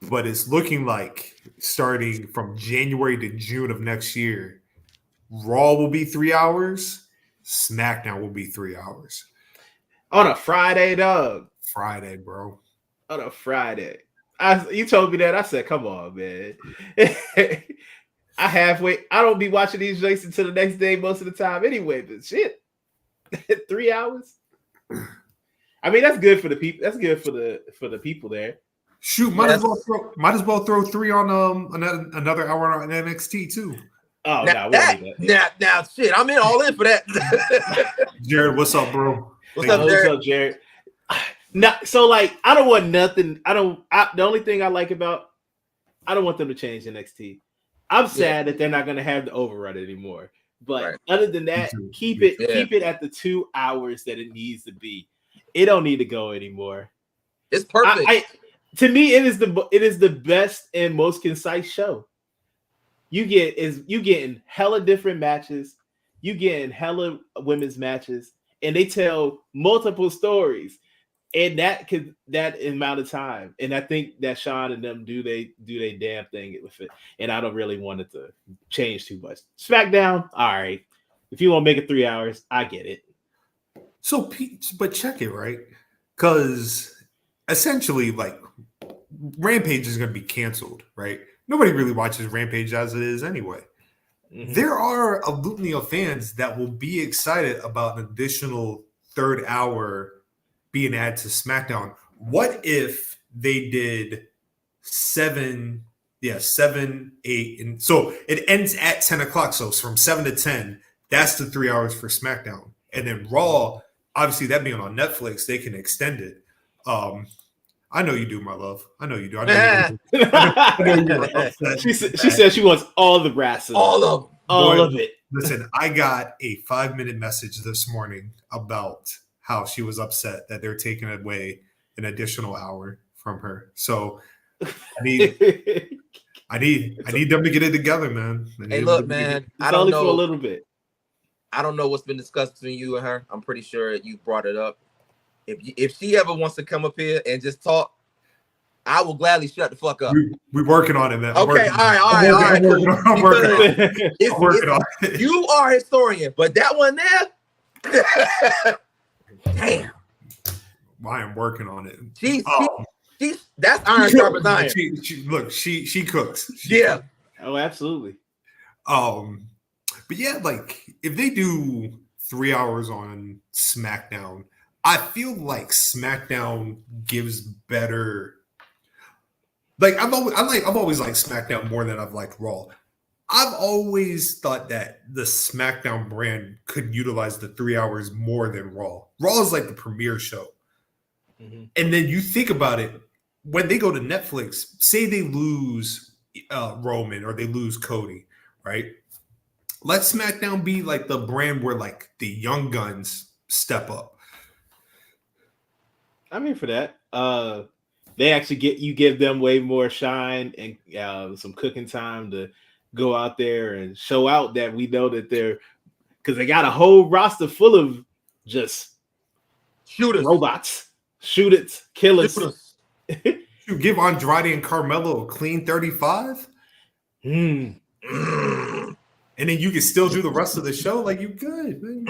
But it's looking like starting from January to June of next year, Raw will be 3 hours. SmackDown will be 3 hours. On a Friday, dog. Friday, bro. On a Friday. You told me that. I said, come on, man. I don't be watching these joints until the next day most of the time anyway, but shit. 3 hours? I mean, that's good for the people. That's good for the people there. Shoot, might as well throw 3 on another hour on NXT too. Oh Now, no, we don't need that. now, shit, I'm all in for that. Jared, what's up, bro? What's Thank up, you. Jared? What's up, Jared? No, so like I don't want nothing. The only thing I like about I don't want them to change NXT. I'm sad that they're not going to have the overrun anymore. But other than that, keep it at the 2 hours that it needs to be. It don't need to go anymore. It's perfect. To me, it is the best and most concise show. You getting hella different matches, you getting hella women's matches, and they tell multiple stories in that amount of time. And I think that Sean and them do they damn thing with it. And I don't really want it to change too much. SmackDown, all right. If you want to make it 3 hours, I get it. So, but check it, right? Because essentially, like, Rampage is going to be canceled, right? Nobody really watches Rampage as it is anyway. Mm-hmm. There are a litany of fans that will be excited about an additional third hour being added to SmackDown. What if they did 7, 8, and so it ends at 10 o'clock. So it's from 7 to 10. That's the 3 hours for SmackDown. And then Raw, obviously that being on Netflix, they can extend it. I know you do, my love. I know you do. I know you're upset. She said she wants all the wrestling. All of it. Listen, I got a 5-minute message this morning about how she was upset that they're taking away an additional hour from her. So I need them to get it together, man. Hey, look, man. I don't know for a little bit. I don't know what's been discussed between you and her. I'm pretty sure you brought it up. If she ever wants to come up here and just talk, I will gladly shut the fuck up. We're working on it, man. Okay, all right. I'm working on it. You are a historian, but that one there, damn. I am working on it. She's that's iron sharpens iron. She cooks. Yeah. Oh, absolutely. But yeah, like if they do 3 hours on SmackDown, I feel like SmackDown gives better. Like I've always liked SmackDown more than I've liked Raw. I've always thought that the SmackDown brand could utilize the 3 hours more than Raw. Raw is like the premiere show. Mm-hmm. And then you think about it, when they go to Netflix, say they lose Roman or they lose Cody, right? Let SmackDown be like the brand where like the young guns step up. I'm here for that. They actually give them way more shine and some cooking time to go out there and show out that we know that because they got a whole roster full of just shooters, robots, shoot it, kill it. You give Andrade and Carmelo a clean 35, and then you can still do the rest of the show like you good, man.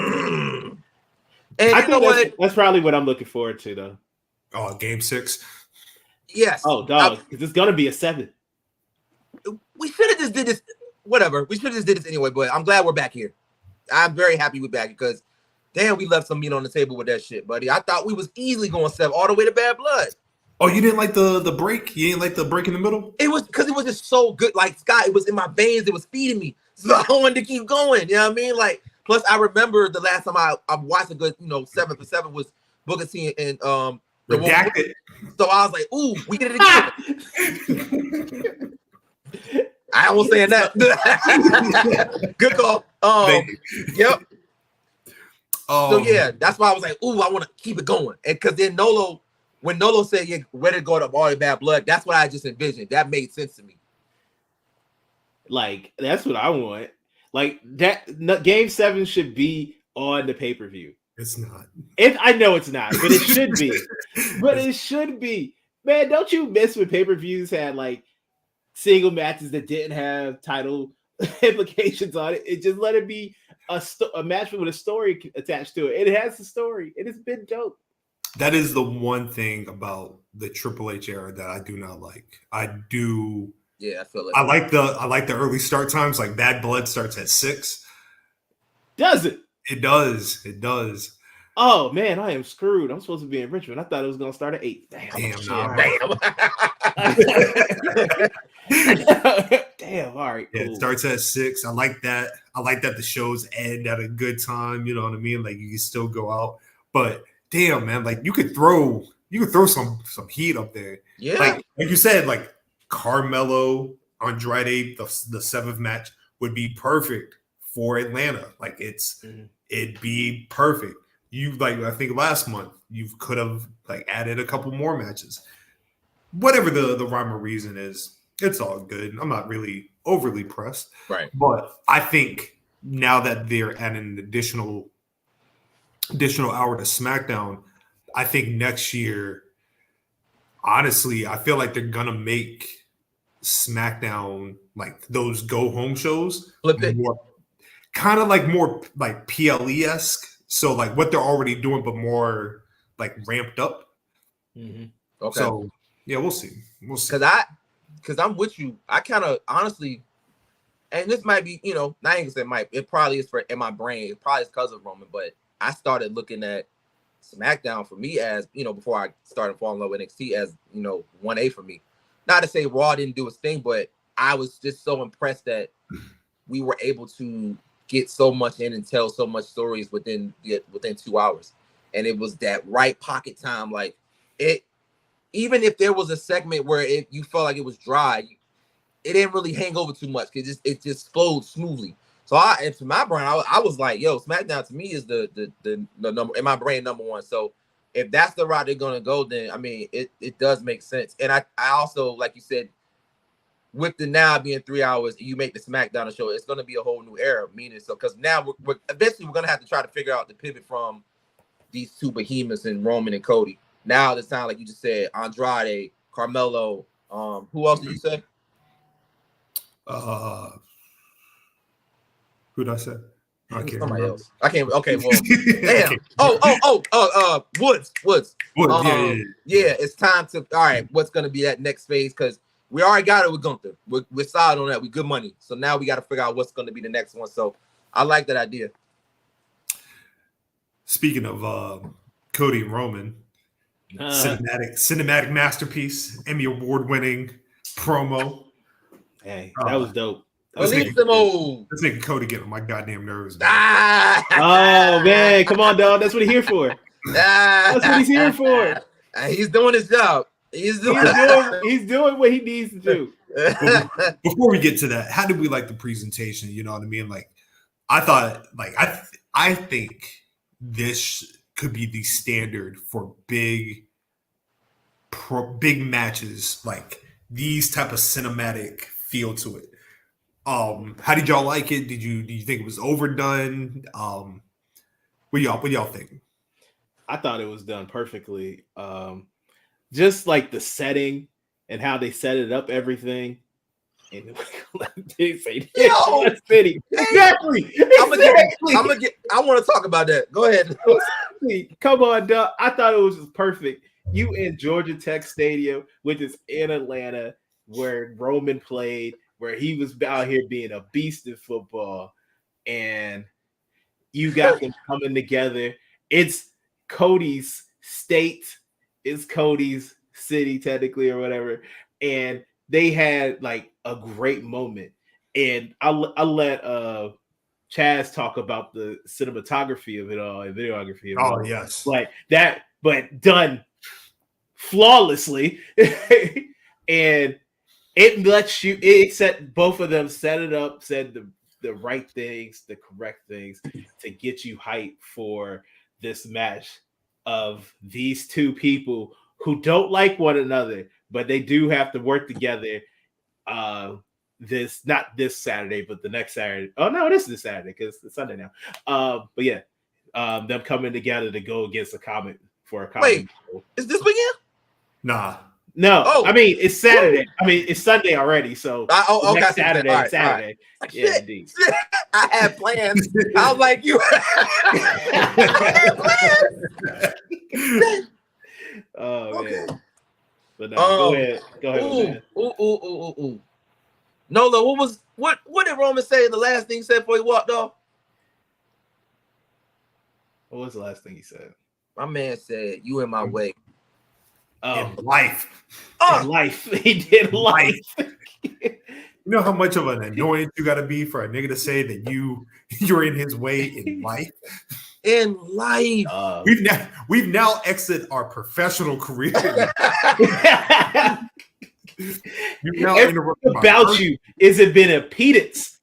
And I think that's probably what I'm looking forward to, though. Oh, Game 6. Yes. Oh, dog, because it's gonna be a 7. We should have just did this. Whatever. We should have just did this anyway. But I'm glad we're back here. I'm very happy we're back because, damn, we left some meat on the table with that shit, buddy. I thought we was easily going 7 all the way to Bad Blood. Oh, you didn't like the break? You didn't like the break in the middle? It was because it was just so good. Like Scott, it was in my veins. It was feeding me, so I wanted to keep going. You know what I mean? Like, plus I remember the last time I watched a good, 7 for 7 was Booker T and Redacted. So I was like, "Ooh, we did it again." I almost saying that. Good call. Yep. So yeah, that's why I was like, "Ooh, I want to keep it going." And because then when Nolo said you're ready to go to all the Bad Blood, that's what I just envisioned. That made sense to me. Like that's what I want. Like that Game 7 should be on the pay-per-view. It's not. I know it's not, but it should be. But it should be. Man, don't you miss when pay-per-views had like single matches that didn't have title implications on it? It just let it be a match with a story attached to it. It has a story. It has been dope. That is the one thing about the Triple H era that I do not like. I do. Yeah, I feel it. I like the early start times. Like Bad Blood starts at 6. Does it? It does. It does. Oh man, I am screwed. I'm supposed to be in Richmond. I thought it was gonna start at 8. Damn. Damn. All right. Yeah, Cool. it starts at 6. I like that. I like that the shows end at a good time. You know what I mean? Like you can still go out, but damn, man, like you could throw some heat up there. Yeah. Like you said, like Carmelo Andrade, the seventh match would be perfect for Atlanta. Like it'd be perfect. You like I think last month you could have like added a couple more matches. Whatever the rhyme or reason is, it's all good. I'm not really overly pressed. Right. But I think now that they're at an additional hour to SmackDown, I think next year, honestly, I feel like they're gonna make SmackDown like those go home shows Flip it. kind of like more like PLE-esque. So like what they're already doing, but more like ramped up. Okay. So yeah, we'll see. Because I'm with you. I kind of honestly, and this might be, you know, not even say might. It probably is in my brain. It probably is because of Roman. But I started looking at SmackDown for me as, you know, before I started falling in love with NXT as, you know, 1A for me. Not to say Raw didn't do its thing, but I was just so impressed that we were able to get so much in and tell so much stories within 2 hours. And it was that right pocket time. Like it, even if there was a segment where you felt like it was dry, it didn't really hang over too much because it just flowed smoothly. So to my brain, I was like, yo, SmackDown to me is the number in my brain number one. So if that's the route they're gonna go, then I mean it does make sense. And I also, like you said, with the now being 3 hours, you make the SmackDown a show, it's gonna be a whole new era. Meaning, so because now we're eventually we're gonna have to try to figure out the pivot from these two behemoths in Roman and Cody. Now it's time, like you just said, Andrade, Carmelo. Who else did you say? Who did I say? I can't Somebody remember. else. I can't. Okay, well, damn. Woods. Yeah. It's time to. All right, what's gonna be that next phase? Because we already got it with Gunther. We're solid on that. We good money. So now we got to figure out what's gonna be the next one. So I like that idea. Speaking of Cody and Roman, cinematic masterpiece, Emmy award-winning promo. Hey, that was dope. This nigga Cody getting on my goddamn nerves. Man. Oh man, come on, dog. That's what he's here for. That's what he's here for. He's doing his job. He's doing what he needs to do. Before we get to that, how did we like the presentation? You know what I mean? Like, I thought, like, I think this could be the standard for big matches, like these type of cinematic feel to it. How did y'all like it? Did you think it was overdone? What y'all think? I thought it was done perfectly. Just like the setting and how they set it up, everything. And they say, city. Exactly. I want to talk about that. Go ahead. Come on, dog. I thought it was just perfect. You in Georgia Tech Stadium, which is in Atlanta, where Roman played, where he was out here being a beast in football, and you got them coming together. It's Cody's state, it's Cody's city, technically, or whatever, and they had like a great moment. And I'll let Chaz talk about the cinematography of it all and videography of it all. Yes. Like that, but done flawlessly. And it lets you, both of them set it up, said the right things, the correct things to get you hyped for this match of these two people who don't like one another, but they do have to work together. Not this Saturday, but the next Saturday. Oh no, this is this Saturday because it's Sunday now. But yeah, them coming together to go against a comet for a comet. Wait, is this weekend? Nah. No, I mean it's Saturday. I mean it's Sunday already. So okay, Saturday. Right, Saturday. Right. Yeah, indeed. I had plans. I was like, you. I had plans. Oh okay. Man. But no, go ahead. Ooh. Nolo, what did Roman say? The last thing he said before he walked off? What was the last thing he said? My man said, "You in my way." In life. In life. He did life. You know how much of an annoyance you got to be for a nigga to say that you're in his way in life. In life, we've now exited our professional career. You've now interrupted about you is it been a pedance?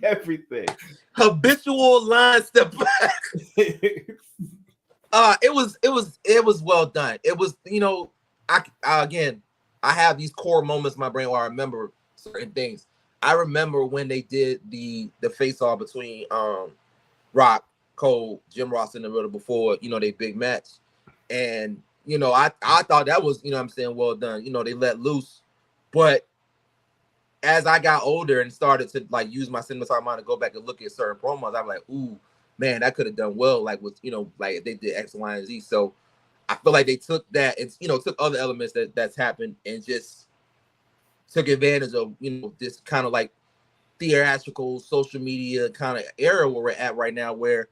Everything. Habitual line step back. It was well done. It was, you know, I have these core moments in my brain where I remember certain things. I remember when they did the face off between Rock, Cole, Jim Ross in the middle before, you know, they big match. And, you know, I thought that was, you know what I'm saying, well done. You know, they let loose. But as I got older and started to like use my cinematography mind to go back and look at certain promos, I'm like, ooh, man, that could have done well. Like with, you know, like if they did X, Y, and Z. So I feel like they took that and, you know, took other elements that's happened and just took advantage of, you know, this kind of like theatrical social media kind of era where we're at right now, where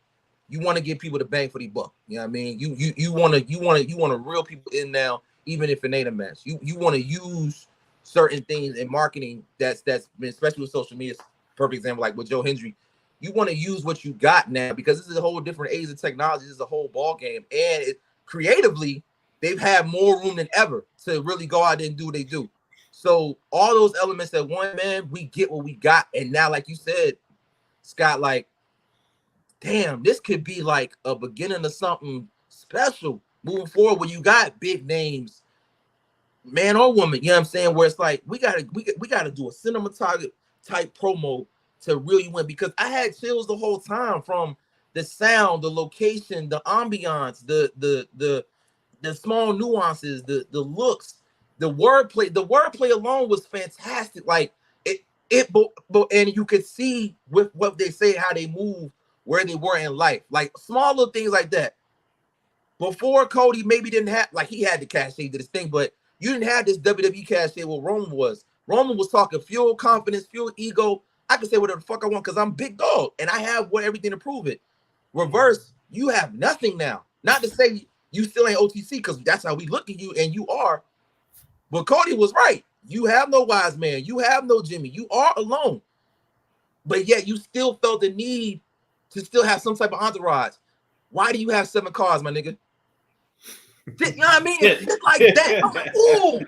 you want to give people the bang for the buck. You know what I mean? You want to reel people in now, even if it ain't a match. You want to use certain things in marketing that's been, especially with social media, perfect example, like with Joe Hendry. You want to use what you got now because this is a whole different age of technology. This is a whole ball game, and creatively, they've had more room than ever to really go out there and do what they do. So all those elements that one, man, we get what we got, and now, like you said, Scott, like, damn, this could be like a beginning of something special moving forward when you got big names, man or woman, you know what I'm saying? Where it's like we gotta do a cinematography type promo to really win, because I had chills the whole time from the sound, the location, the ambiance, the small nuances, the looks, the wordplay. The wordplay alone was fantastic. Like and you could see with what they say, how they move, where they were in life, like small little things like that. Before Cody maybe didn't have, like, he had the cachet to this thing, but you didn't have this WWE cachet what Roman was. Roman was talking fuel confidence, fuel ego. I can say whatever the fuck I want because I'm big dog and I have everything to prove it. Reverse, you have nothing now. Not to say you still ain't OTC, because that's how we look at you, and you are. But Cody was right. You have no wise man. You have no Jimmy. You are alone. But yet you still felt the need to still have some type of entourage. Why do you have 7 cars, my nigga? You know what I mean? It's shit like that. I'm like, ooh.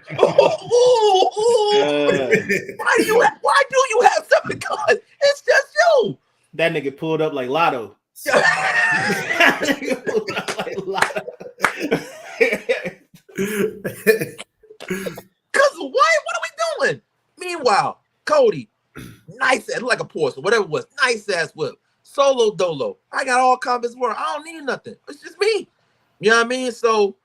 Why do you have 7 cars? It's just you. That nigga pulled up like Lotto. That nigga pulled up like Lotto. Cause what are we doing? Meanwhile, Cody, nice ass, like a Porsche, whatever it was, nice ass whip, solo dolo. I got all confidence more. I don't need nothing. It's just me. You know what I mean? So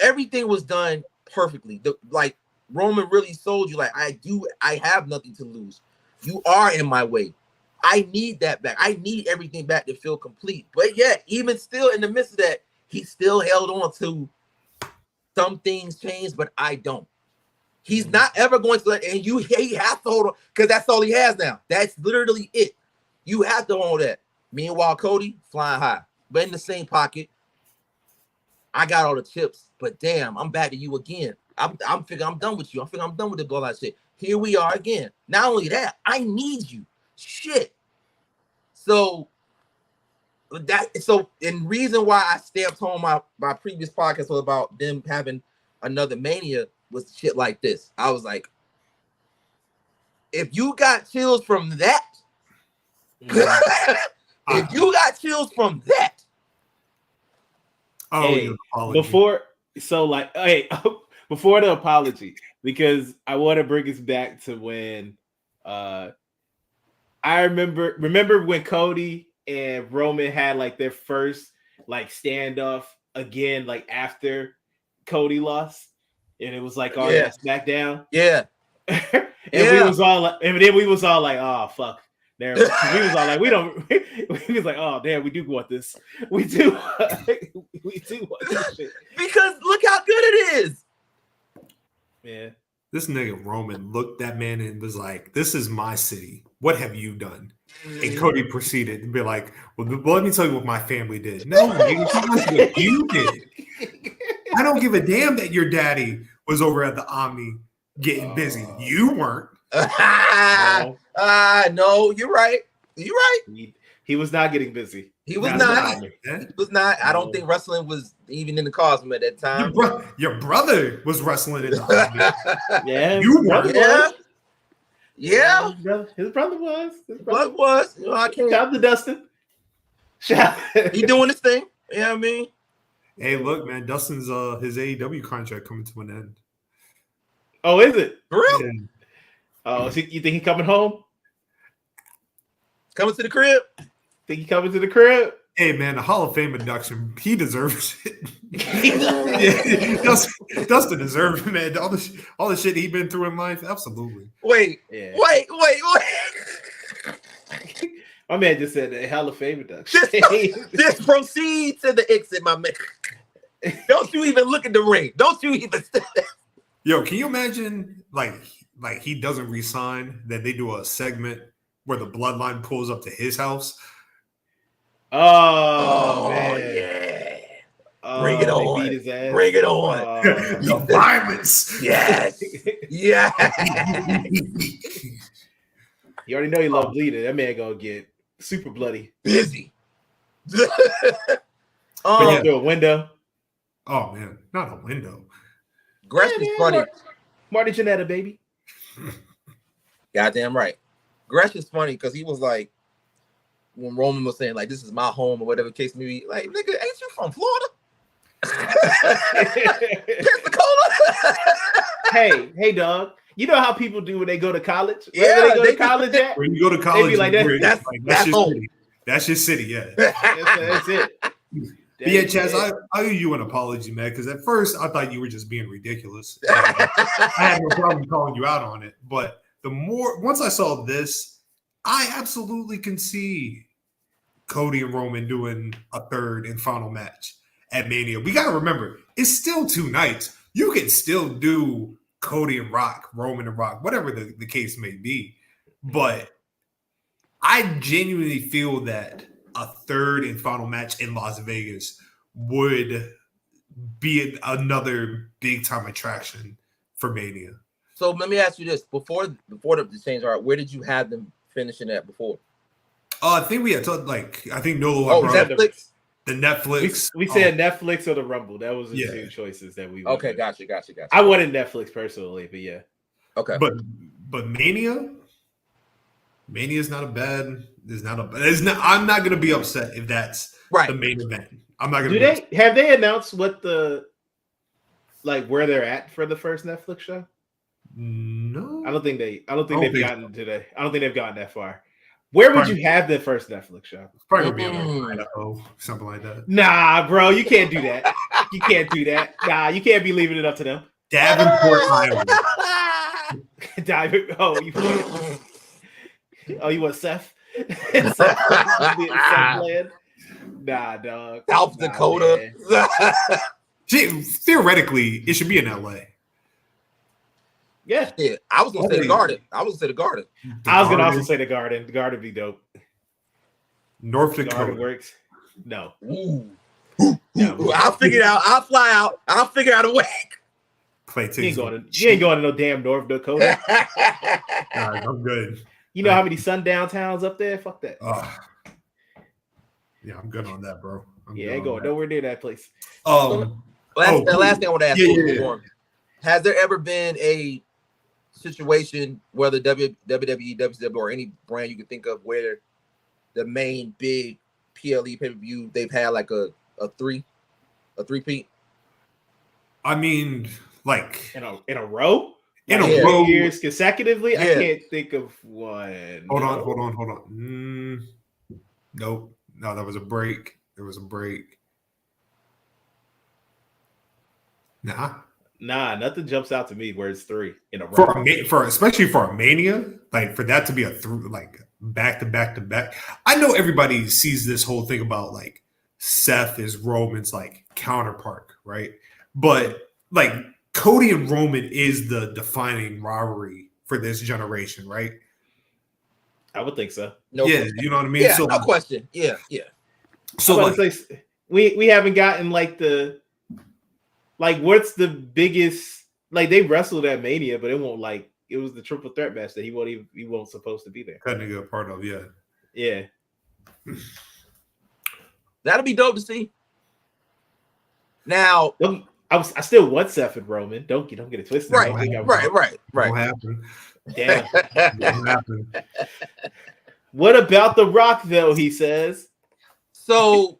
everything was done perfectly. Like Roman really sold you. Like, I have nothing to lose. You are in my way. I need that back. I need everything back to feel complete. But yet, even still in the midst of that, he still held on to some things changed, but I don't. He's not ever going to let, and he has to hold on, because that's all he has now. That's literally it. You have to hold that. Meanwhile, Cody flying high, but in the same pocket. I got all the chips, but damn, I'm back to you again. I'm figuring I'm done with you. I'm figuring I'm done with the blowout shit. Here we are again. Not only that, I need you. Shit. So and reason why I stamped home my previous podcast was about them having another Mania was shit like this. I was like, if you got chills from that, if you got chills from that. Oh, hey, before the apology, because I want to bring us back to when I remember when Cody and Roman had like their first like standoff again, like after Cody lost, and it was like on that SmackDown. Yeah. We was all like, and then we was all like, oh fuck. There, we was all like, we was like, oh damn, we do want this. We do want this shit. Because look how good it is. Yeah. This nigga Roman looked that man and was like, this is my city. What have you done? And Cody proceeded to be like, well, let me tell you what my family did. No, nigga, tell us what you did. I don't give a damn that your daddy was over at the Omni getting busy. You weren't. No, you're right. You're right. He was not getting busy. He was Not not. the He was not. I don't think wrestling was even in the cosmos at that time. Your brother was wrestling in the Omni. Yeah, You weren't. Yeah. His brother was. What was? You know, I can't. Shout out to Dustin. He doing his thing. You know what I mean? Hey, look, man, Dustin's his AEW contract coming to an end. Oh, is it? For real? Yeah. Oh, so you think he coming home? Coming to the crib? Think he coming to the crib? Hey, man, the Hall of Fame induction, he deserves it. Yeah, Dustin deserves it, man. All the shit he been through in life, absolutely. Wait. My man just said the Hall of Fame induction. Just proceed to the exit, my man. Don't you even look at the ring. Don't you even. Yo, can you imagine, like he doesn't resign, that they do a segment where the bloodline pulls up to his house? Oh man. Yeah. Oh, Bring it on. Beat his ass. Bring it on. The violence. Yes. Yeah. You already know he love bleeding. That man gonna get super bloody. Busy. Through a window. Oh man, not a window. Gresh is funny. Marty Jannetta, baby. Goddamn right. Gresh is funny because he was like, when Roman was saying, like, this is my home or whatever the case may be, like, nigga, ain't you from Florida? Pensacola? hey, dog. You know how people do when they go to college? Yeah, they go to college at? When you go to college, be like, that's your home. city. That's your city, yeah. That's it. But yeah, Chaz, I owe you an apology, man, because at first I thought you were just being ridiculous. I had no problem calling you out on it. But once I saw this, I absolutely can see Cody and Roman doing a third and final match at Mania. We got to remember, it's still 2 nights. You can still do Cody and Rock, Roman and Rock, whatever the case may be. But I genuinely feel that a third and final match in Las Vegas would be another big time attraction for Mania. So let me ask you this: before the change, all right, where did you have them finishing at before? I think we had talked I think Nolo. Oh, Netflix. The Netflix. We said Netflix or the Rumble. That was the 2 choices that we. Okay, gotcha. I wanted Netflix personally, but yeah. Okay, but Mania's not a bad. I'm not gonna be upset if that's right. The main event. I'm not gonna. Have they announced what where they're at for the first Netflix show? No, I don't think they've gotten today. I don't think they've gotten that far. Where would you have the first Netflix show? It's probably gonna be Idaho, something like that. Nah, bro, you can't do that. You can't do that. Nah, you can't be leaving it up to them. Davenport, Iowa. You want Seth? Seth land? Nah, dog. South Dakota. Theoretically, it should be in LA. Yeah. I was gonna say the Garden. I was gonna also say the Garden. The Garden be dope. North Dakota. Garden works. No. Ooh. I'll figure it out. I'll fly out. I'll figure out a way. You ain't going to no damn North Dakota. Right, I'm good. You know how many sundown towns up there? Fuck that. Yeah, I'm good on that, bro. Ain't going nowhere near that place. The last thing I want to ask you, has there ever been a situation, whether WWE, WCW, or any brand you can think of, where the main big PLE pay-per-view, they've had like a three-peat? I mean, like in a row? In a row, years consecutively? I can't think of one. Hold on. Nope. No, that was a break. There was a break. Nah, nothing jumps out to me where it's 3 in a row. Especially for a Mania, like for that to be a back to back to back. I know everybody sees this whole thing about like Seth is Roman's like counterpart, right? But like Cody and Roman is the defining rivalry for this generation, right? I would think so. Question. You know what I mean? Yeah, so, no question. Yeah. So we haven't gotten like what's the biggest like they wrestled at Mania, but it was the triple threat match that he won't supposed to be there. Couldn't get a part of, yeah. Yeah. That'll be dope to see. Now, I still want Seth and Roman. Don't get it twisted. Right. Won't happen. Damn. Won't happen. What about The Rock though? He says. So,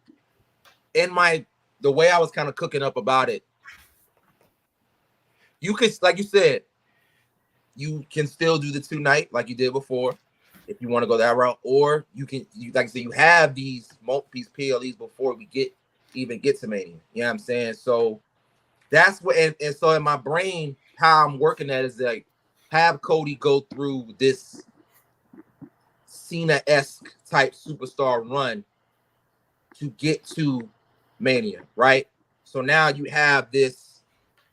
the way I was kind of cooking up about it, you could, like you said, you can still do the 2-night like you did before, if you want to go that route, or like I said, you have these multi-piece PLEs before we even get to Mania. You know what I'm saying? So that's what, and so in my brain, how I'm working at is like have Cody go through this Cena-esque type superstar run to get to Mania, right? So now you have this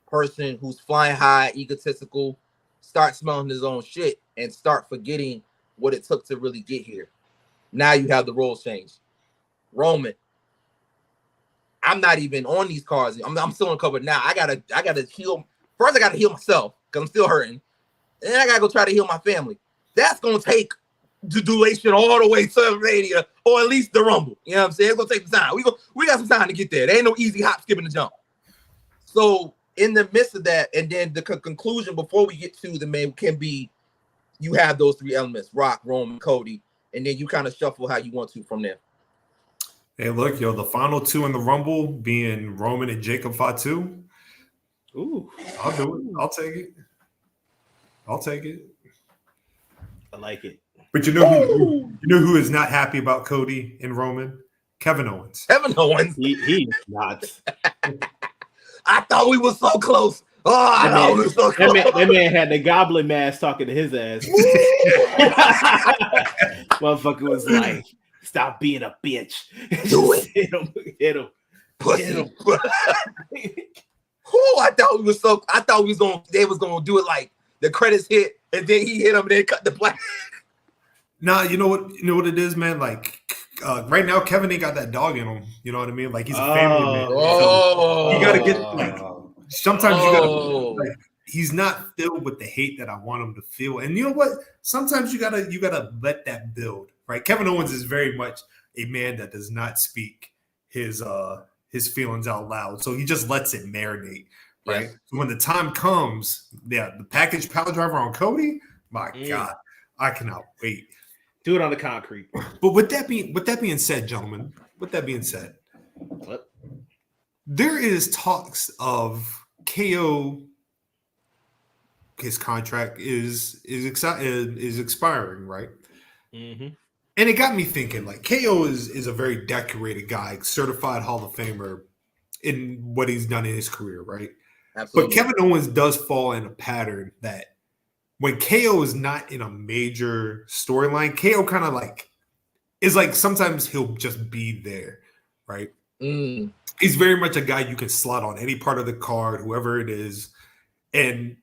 person who's flying high, egotistical, start smelling his own shit and start forgetting what it took to really get here. Now you have the roles change. Roman, I'm not even on these cards. I'm still uncovered now. I gotta heal. First, I gotta heal myself because I'm still hurting. And then I gotta go try to heal my family. That's gonna take the duration all the way to Mania, or at least the Rumble. You know what I'm saying? It's gonna take some time. We got some time to get there. There ain't no easy hop, skipping, the jump. So in the midst of that, and then the conclusion before we get to the main can be, you have those three elements: Rock, Roman, Cody, and then you kind of shuffle how you want to from there. Hey, look, yo, the final two in the Rumble being Roman and Jacob Fatu. Ooh, I'll do it. I'll take it. I like it. But you know who is not happy about Cody and Roman? Kevin Owens. Kevin Owens. He's not. I thought we were so close. Oh, I thought we were so close. That man had the goblin mask talking to his ass. Motherfucker was like, stop being a bitch. Do it. Hit him. Pussy. Hit him. I thought they was gonna do it like the credits hit and then he hit him and then cut the black. Nah, you know what it is, man? Like right now, Kevin ain't got that dog in him. You know what I mean? Like he's a family man. So you gotta get like sometimes you gotta like he's not filled with the hate that I want him to feel. And you know what? Sometimes you gotta let that build, right? Kevin Owens is very much a man that does not speak his feelings out loud. So he just lets it marinate, right? Yes. So when the time comes, the package power driver on Cody, my God, I cannot wait. Do it on the concrete. But with that being said, gentlemen, what? There is talks of KO. His contract is expiring, right? Mm-hmm. And it got me thinking. Like KO is a very decorated guy, certified Hall of Famer in what he's done in his career, right? Absolutely. But Kevin Owens does fall in a pattern that when KO is not in a major storyline, KO kind of like is like sometimes he'll just be there, right? He's very much a guy you can slot on any part of the card, whoever it is, and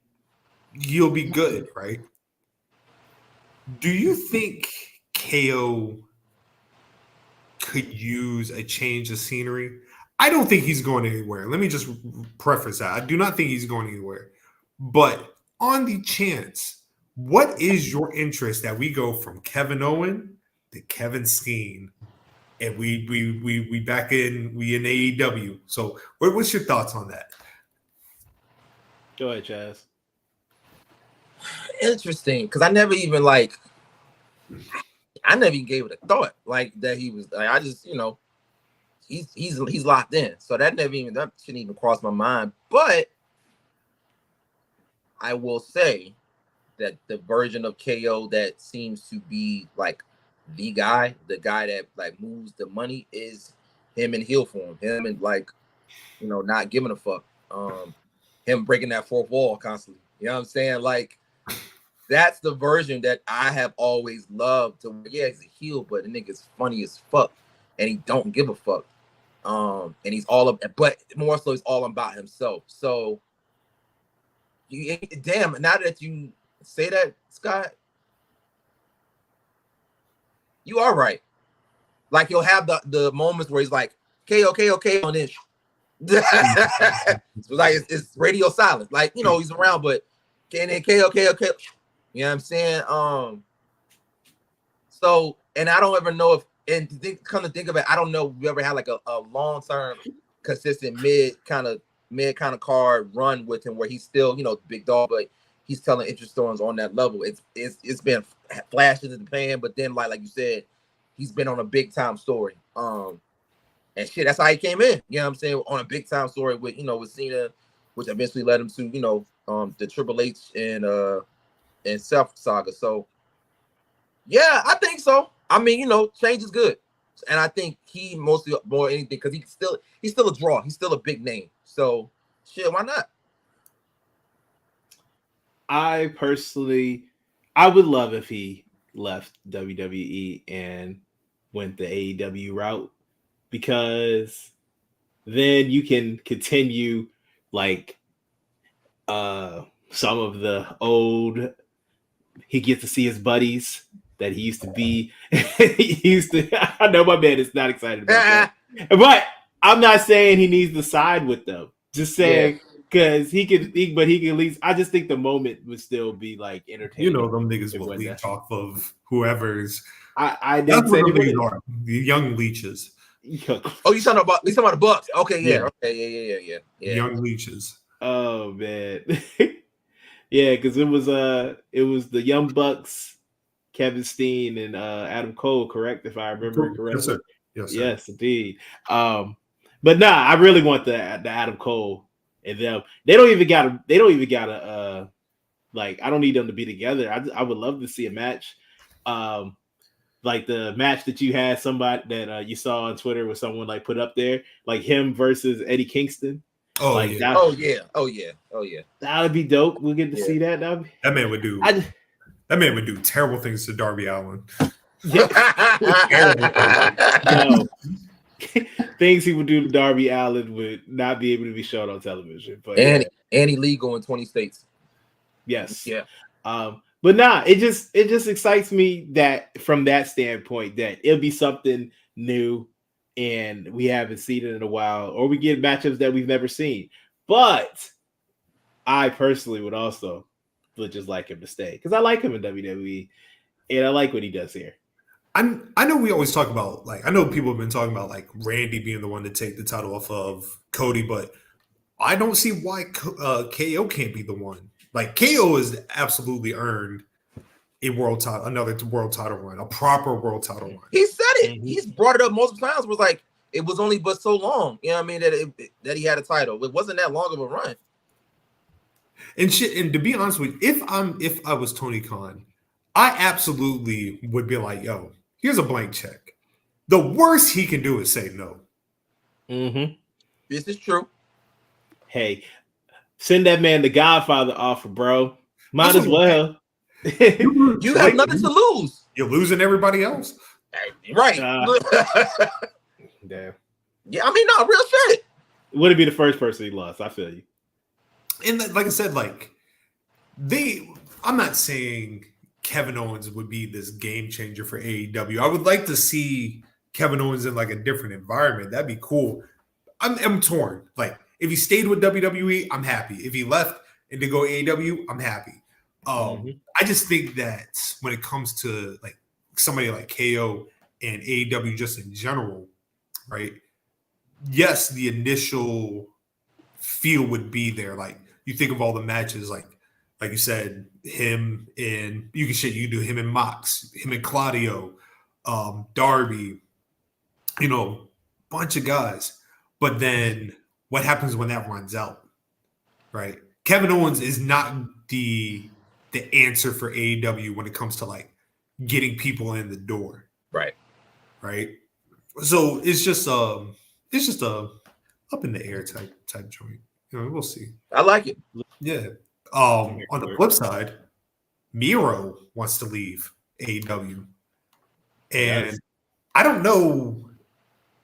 you'll be good, right? Do you think KO could use a change of scenery? I don't think he's going anywhere. Let me just preface that. I do not think he's going anywhere. But on the chance, what is your interest that we go from Kevin Owens to Kevin Steen, and we back in AEW? So what's your thoughts on that? Go ahead, Chaz. Interesting, because I never even gave it a thought like that. He was like, I just he's locked in, so that shouldn't even cross my mind. But I will say that the version of KO that seems to be like the guy that like moves the money is him in heel form, him and not giving a fuck, him breaking that fourth wall constantly. You know what I'm saying? Like that's the version that I have always loved. Yeah, he's a heel, but the nigga's funny as fuck, and he don't give a fuck. And he's but more so, he's all about himself. So, damn. Now that you say that, Scott, you are right. Like he'll have the moments where he's like, KO, and then It's radio silent. Like, you know, he's around, but KO. You know what I'm saying? So, and I don't ever know if, and come to think of it, I don't know if we ever had like a long-term, consistent mid kind of card run with him where he's still, you know, big dog, but he's telling interest stories on that level. It's been flashes in the pan, but then like you said, he's been on a big time story. And shit, that's how he came in. You know what I'm saying? On a big time story with, you know, with Cena, which eventually led him to, you know, the Triple H and Seth saga. So yeah, I think so. I mean, you know, change is good. And I think he mostly more anything because he's still a draw. He's still a big name. So shit, why not? I personally, I would love if he left WWE and went the AEW route, because then you can continue like some of the old, he gets to see his buddies that he used to be. I know my man is not excited about that. But I'm not saying he needs to side with them. Just saying, because he can at least, I just think the moment would still be like entertaining. You know, them niggas will leech off of whoever's. I that's didn't what say them niggas are. The young leeches. Oh, you talking about the Bucks? Okay, yeah. Okay, yeah. Young leeches. Oh man. Yeah, because it was the Young Bucks, Kevin Steen, and Adam Cole, correct? If I remember correctly. Yes, sir. Yes, sir. Yes, indeed. But nah, I really want the Adam Cole and them. They don't even gotta like, I don't need them to be together. I would love to see a match. Like the match that you had, somebody that you saw on Twitter with someone like put up there, like him versus Eddie Kingston. Oh, like, yeah. Oh yeah. That would be dope. We'll get to see that. That man would do. That man would do terrible things to Darby Allin. No. Things he would do to Darby Allin would not be able to be shown on television. But and illegal in 20 states. Yes. Yeah. But nah, it just excites me that from that standpoint that it'll be something new and we haven't seen it in a while, or we get matchups that we've never seen. But I personally would just like him to stay, because I like him in WWE and I like what he does here. I know we always talk about, like, I know people have been talking about like Randy being the one to take the title off of Cody, but I don't see why KO can't be the one. Like, KO has absolutely earned another world title run, a proper world title run. He said it. Mm-hmm. He's brought it up multiple times. Was like, it was only but so long. You know what I mean? That he had a title. It wasn't that long of a run. And shit. And to be honest with you, if I was Tony Khan, I absolutely would be like, yo, here's a blank check. The worst he can do is say no. Mm-hmm. This is true. Hey, send that man the Godfather offer, bro. Might as well. You have nothing to lose. You're losing everybody else. Right. Damn. Yeah, I mean, no, real shit. Would it be the first person he lost? I feel you. And like I said, like, I'm not saying Kevin Owens would be this game changer for AEW. I would like to see Kevin Owens in like a different environment. That'd be cool. I'm torn. Like, if he stayed with WWE, I'm happy. If he left and to go AEW, I'm happy. I just think that when it comes to like somebody like KO and AEW just in general, right? Yes, the initial feel would be there. Like, you think of all the matches, like you said, him and you do him and Mox, him and Claudio, Darby, you know, bunch of guys. But then what happens when that runs out, right? Kevin Owens is not the answer for AEW when it comes to like getting people in the door. Right. So it's just a up in the air type joint. You know, we'll see. I like it. Yeah. On the flip side, Miro wants to leave AEW. And I don't know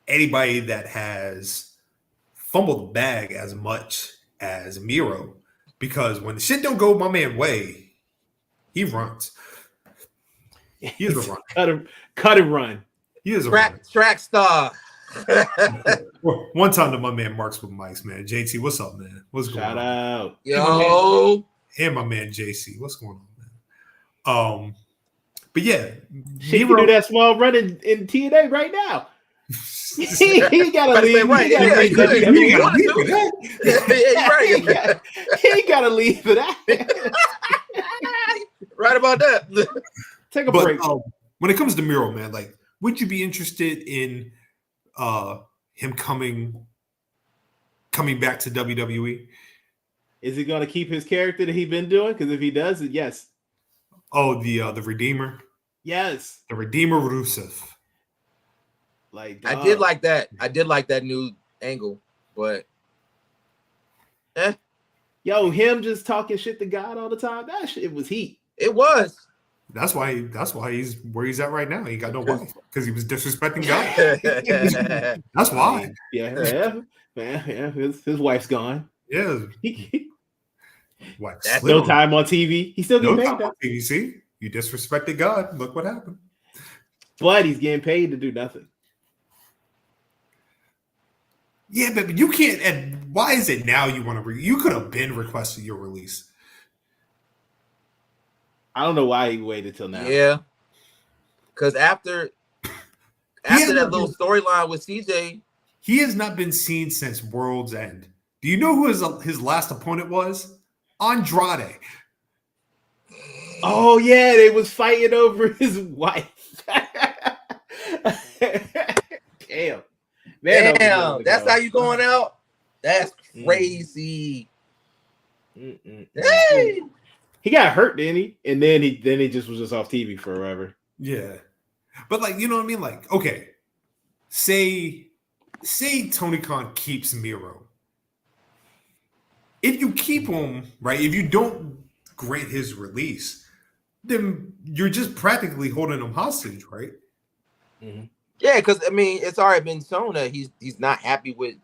anybody that has fumbled the bag as much as Miro, because when the shit don't go my man way, he runs. He is a run. Cut and run. He is a track star. One time to my man Marks with Mike's, man. JT, what's up, man? What's going Shout on? out. Yo. And my man JC, what's going on, man? But yeah, She can do that small run in TNA right now. he gotta leave. Right. He gotta leave. He gotta leave for that. Right about that. Take a break. When it comes to Miro, man, like, would you be interested in him coming back to WWE? Is he going to keep his character that he's been doing? Because if he does, then yes. Oh, the Redeemer. Yes, the Redeemer Rusev. Like I did like that. I did like that new angle, but yo, him just talking shit to God all the time. That shit was heat. It was. That's why he's where he's at right now. He got no wife because he was disrespecting God. That's why. Yeah. His wife's gone. Yeah. That's no time on TV. He's still getting paid. TV. See, you disrespected God. Look what happened. But he's getting paid to do nothing. Yeah, but you can't. And why is it now you want to? You could have been requested your release. I don't know why he waited till now. Yeah, because after that little storyline with CJ, he has not been seen since World's End. Do you know who his last opponent was? Andrade. Oh yeah, they was fighting over his wife. Damn. Damn, that's how you going out? That's crazy. Hey. He got hurt, didn't he? And then he just was off TV forever. Yeah. But like, you know what I mean? Like, okay. Say Tony Khan keeps Miro. If you keep him, right, if you don't grant his release, then you're just practically holding him hostage, right? Mm-hmm. Yeah, because I mean, it's already been shown that he's not happy with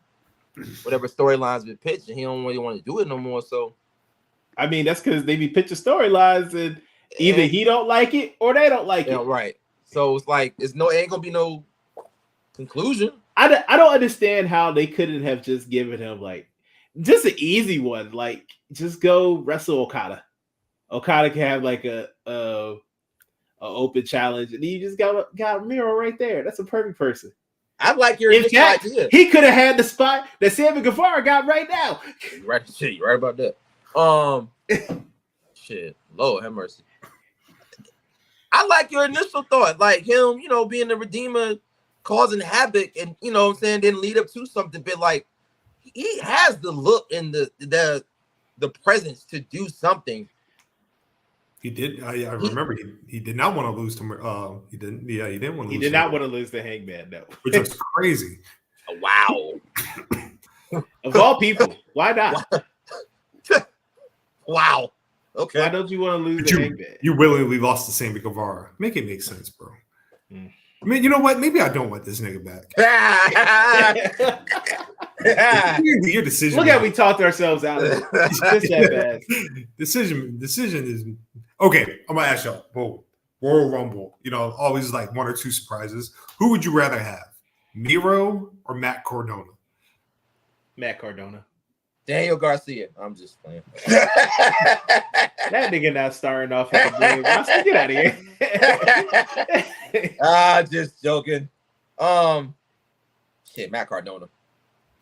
whatever storylines been pitched, and he don't really want to do it no more. So, I mean, that's because they be pitching storylines, and either he don't like it or they don't like it. Right. So it's like ain't gonna be no conclusion. I don't understand how they couldn't have just given him like just an easy one, like just go wrestle Okada. Okada can have like a open challenge, and you just got Miro right there. That's a perfect person. I like your initial idea. He could have had the spot that Sammy Guevara got right now. You're right about that. Shit, Lord have mercy. I like your initial thought, like him, being the Redeemer, causing havoc, and what I'm saying, then lead up to something. But like, he has the look and the presence to do something. He did. I remember he did not want to lose to. He didn't. Yeah, he didn't want to. He did not want to lose to Hangman. No, which is crazy. Wow. Of all people, why not? Wow. Okay. Why don't you want to lose to Hangman? You willingly lost to Sammy Guevara. Make it make sense, bro. I mean, you know what? Maybe I don't want this nigga back. Your decision. Look how we talked ourselves out of it. It's just that bad. Decision is okay. I'm gonna ask y'all. Whoa, Royal Rumble. Always like one or two surprises. Who would you rather have, Miro or Matt Cardona? Matt Cardona. Daniel Garcia. I'm just playing. That nigga not starting off with the blue. Get out of here. Just joking. Matt Cardona.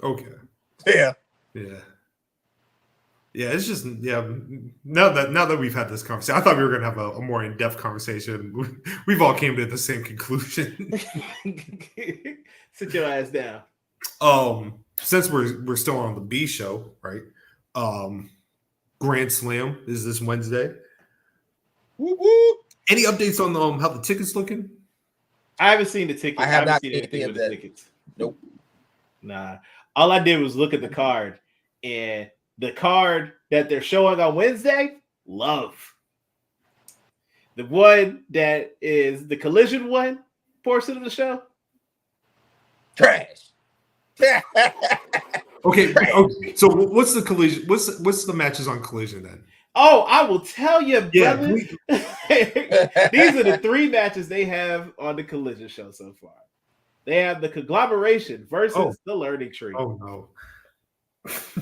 Okay. Yeah. It's just Now that we've had this conversation, I thought we were gonna have a more in-depth conversation. We've all came to the same conclusion. Sit your ass down. Since we're still on the B show, right? Grand Slam is this Wednesday. Woo woo. Any updates on how the tickets looking? I haven't seen the tickets. I have not seen seen anything with the tickets. Nope. Nah. All I did was look at the card, and the card that they're showing on Wednesday, love. The one that is the Collision one portion of the show, trash. Okay. So what's the Collision? What's the matches on Collision then? Oh, I will tell you, brother. Yeah, These are the 3 matches they have on the Collision show so far. They have the conglomeration versus the learning tree. Oh no.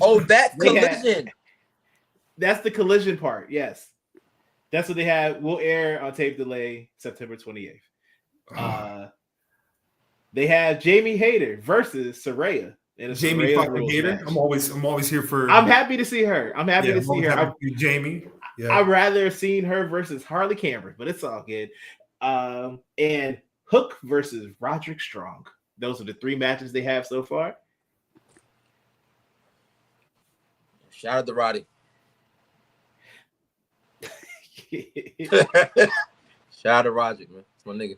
Oh, that They collision. That's the collision part. Yes. That's what they have. Will air on tape delay September 28th. They have Jamie Hayter versus Saraya. Jamie fucking Hayter. I'm always here for. I'm happy to see her. I'm happy to see her. Jamie. Yeah. I'd rather have seen her versus Harley Cameron, but it's all good. And Hook versus Roderick Strong. Those are the 3 matches they have so far. Shout out to Roddy. Shout out to Roderick, man. It's my nigga.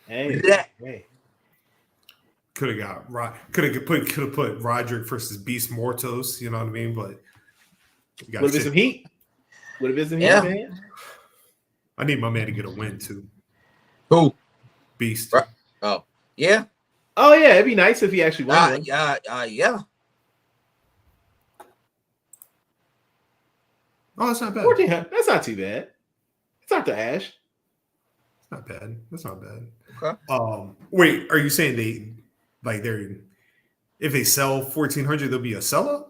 Hey. Could have put Roderick versus Beast Mortos, you know what I mean? But would have been some heat. Man. I need my man to get a win too. Who? Beast. Oh, yeah. Oh yeah, it'd be nice if he actually won one. Yeah. Oh, that's not bad. 14, that's not too bad. It's not the Ash. It's not bad. That's not bad. Okay. Wait, are you saying if they sell 1,400, there'll be a sellout?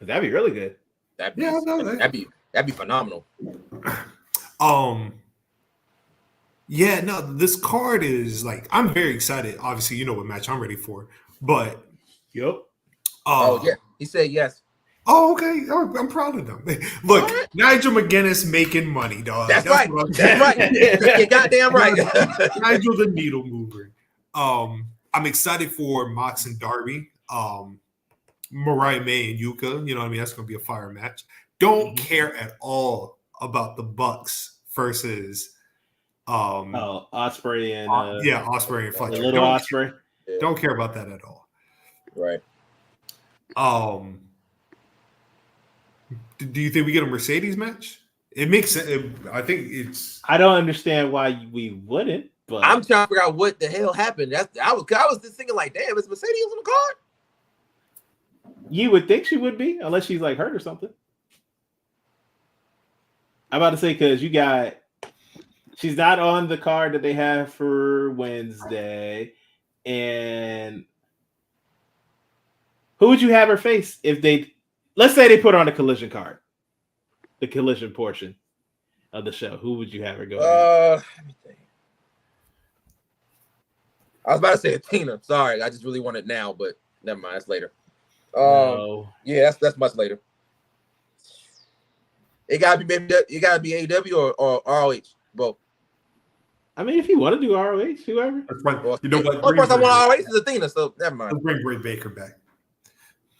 That'd be really good. That'd be phenomenal. Yeah, no, this card is I'm very excited. Obviously, you know what match I'm ready for. But yep. Oh yeah, he said yes. Oh, okay. Oh, I'm proud of them. Look, right. Nigel McGuinness making money, dog. That's right. You're goddamn right. Nigel the needle mover. I'm excited for Mox and Darby. Mariah May and Yuka. You know what I mean? That's going to be a fire match. Don't care at all about the Bucks versus Osprey and Osprey and Fletcher. Little Osprey. Don't care about that at all. Right. Do you think we get a Mercedes match? It makes sense. I think it's. I don't understand why we wouldn't. But I'm trying to figure out what the hell happened. I was just thinking damn, is Mercedes on the card? You would think she would be, unless she's hurt or something. I'm about to say because she's not on the card that they have for Wednesday, and who would you have her face if they? Let's say they put on a collision card, the collision portion of the show. Who would you have her go? Let me think. I was about to say Athena. Sorry, I just really want it now, but never mind. That's later. No. Yeah, that's much later. It gotta be AEW or ROH, both. I mean, if you want to do ROH, whoever. Well, you know what? Of course, I want ROH is Athena, so never mind. Let's bring Britt Baker back.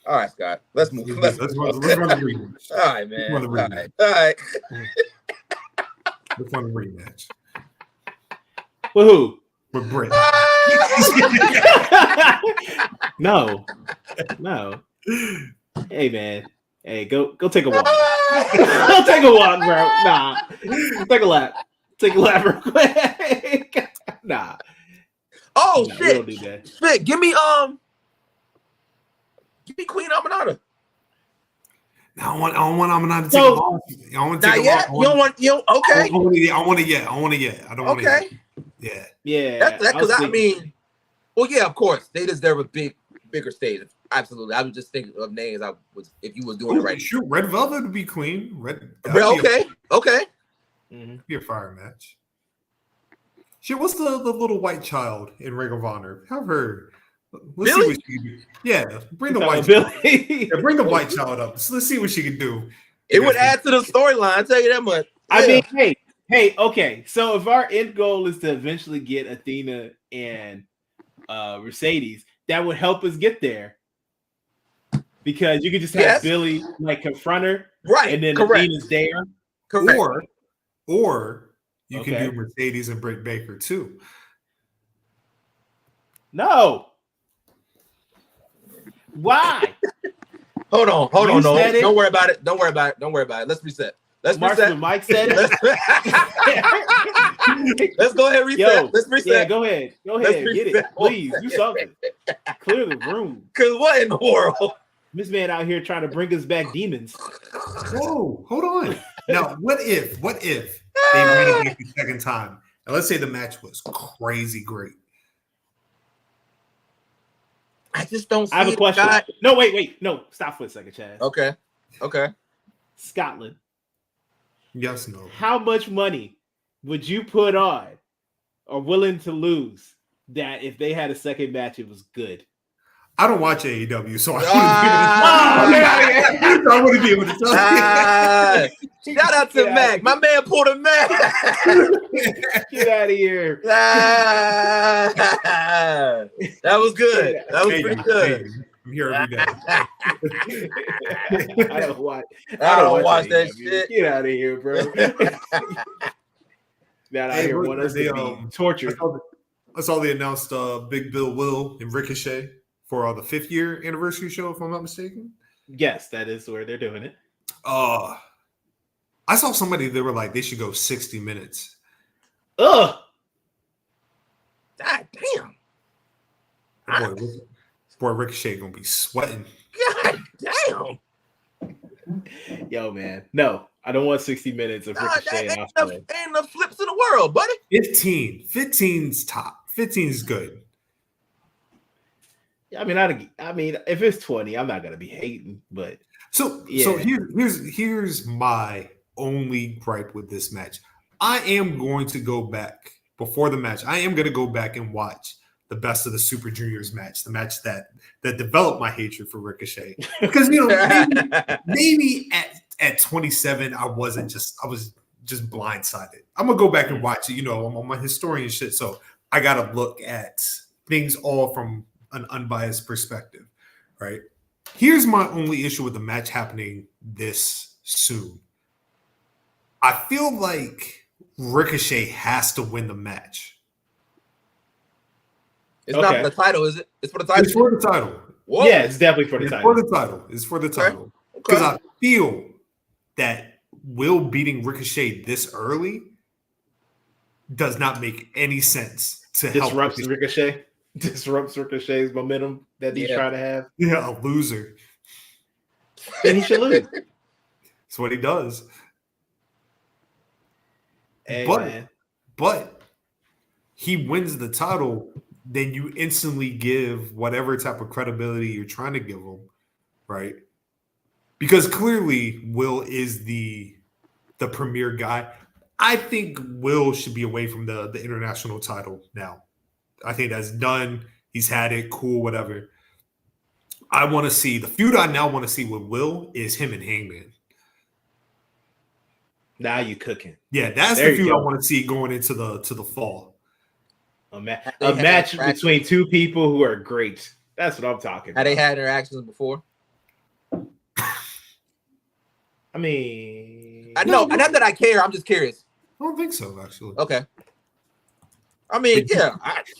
All right, Scott. Let's move. Let's run the rematch. All right, man. All right. Let's run the rematch. With who? With Britt. No. Hey, man. Hey, go take a walk. Go take a walk, bro. Nah. Take a lap. Take a lap real quick. Nah. Oh, nah, shit. We don't do that. Shit. Give me Queen Aminata. I don't want Aminata to take a loss. I don't want to take a loss. Okay. I want it yet. I don't want it yet. Yeah. That's because well, yeah, of course. They deserve a bigger stage. Absolutely. I was just thinking of names if you was doing it right. Sure, Red Velvet would be Queen. Okay. Be a fire match. Shit, what's the little white child in Ring of Honor? Have her. Let's see what she can do. Yeah, bring the white child. Bring the white child up. So let's see what she can do. It would add to the storyline. I'll tell you that much. Yeah. I mean, hey, okay. So if our end goal is to eventually get Athena and Mercedes, that would help us get there. Because you could just have Billy confront her, right? And then Athena's there. Correct. Or you can do Mercedes and Britt Baker too. No. Why? Hold on. No. Don't worry about it. Let's reset. Reset. Mike said it. Let's go ahead and reset. Let's reset. Yeah, go ahead. Get it. Please do something. Clear the room. Because what in the world? This man out here trying to bring us back demons. Whoa, hold on. Now, what if they ran it back the second time? And let's say the match was crazy great. I just don't see I have a question. No, wait. No, stop for a second, Chaz. Okay. Scotland. Yes, no. How much money would you put on or willing to lose that if they had a second match, it was good? I don't watch AEW, so I wouldn't be able to tell you. Shout out to Mac. My man pulled a Mac. Get out of here. That was good. That was pretty good. I'm here every day. I don't watch that shit. Get out of here, bro. That out here want us to be tortured. I saw they announced Big Bill Will and Ricochet for the 5th year anniversary show, if I'm not mistaken. Yes, that is where they're doing it. I saw somebody, they were like, they should go 60 minutes. Ugh. God damn. Boy, Ricochet gonna be sweating. God damn. Yo, man. No, I don't want 60 minutes of Ricochet. Ain't the flips in the world, buddy. 15. 15's top. 15's good. I mean, if it's 20, I'm not gonna be hating, but so here's my only gripe with this match. I am going to go back before the match. I am going to go back and watch the Best of the Super Juniors match, the match that developed my hatred for Ricochet. Because maybe at 27, I was just blindsided. I'm gonna go back and watch it. I'm on my historian shit, so I gotta look at things all from an unbiased perspective, right? Here's my only issue with the match happening this soon. I feel like Ricochet has to win the match. It's not for the title, is it? It's for the title. It's for the title. Whoa. Yeah, it's definitely for the title. It's for the title. Because I feel that Will beating Ricochet this early does not make any sense to disrupts Ricochet. Disrupts Ricochet's momentum that he's trying to have. Yeah, a loser. Then he should lose. That's what he does. Hey, but he wins the title, then you instantly give whatever type of credibility you're trying to give him, right? Because clearly Will is the premier guy. I think Will should be away from the international title now. I think that's done. He's had it. Cool, whatever. I want to see the feud I now want to see with Will is him and Hangman. Now you cooking. Yeah, that's the feud I want to see going into the fall. A match between two people who are great. That's what I'm talking about. Have they had interactions before? I mean, not that I care. I'm just curious. I don't think so, actually. Okay. I mean,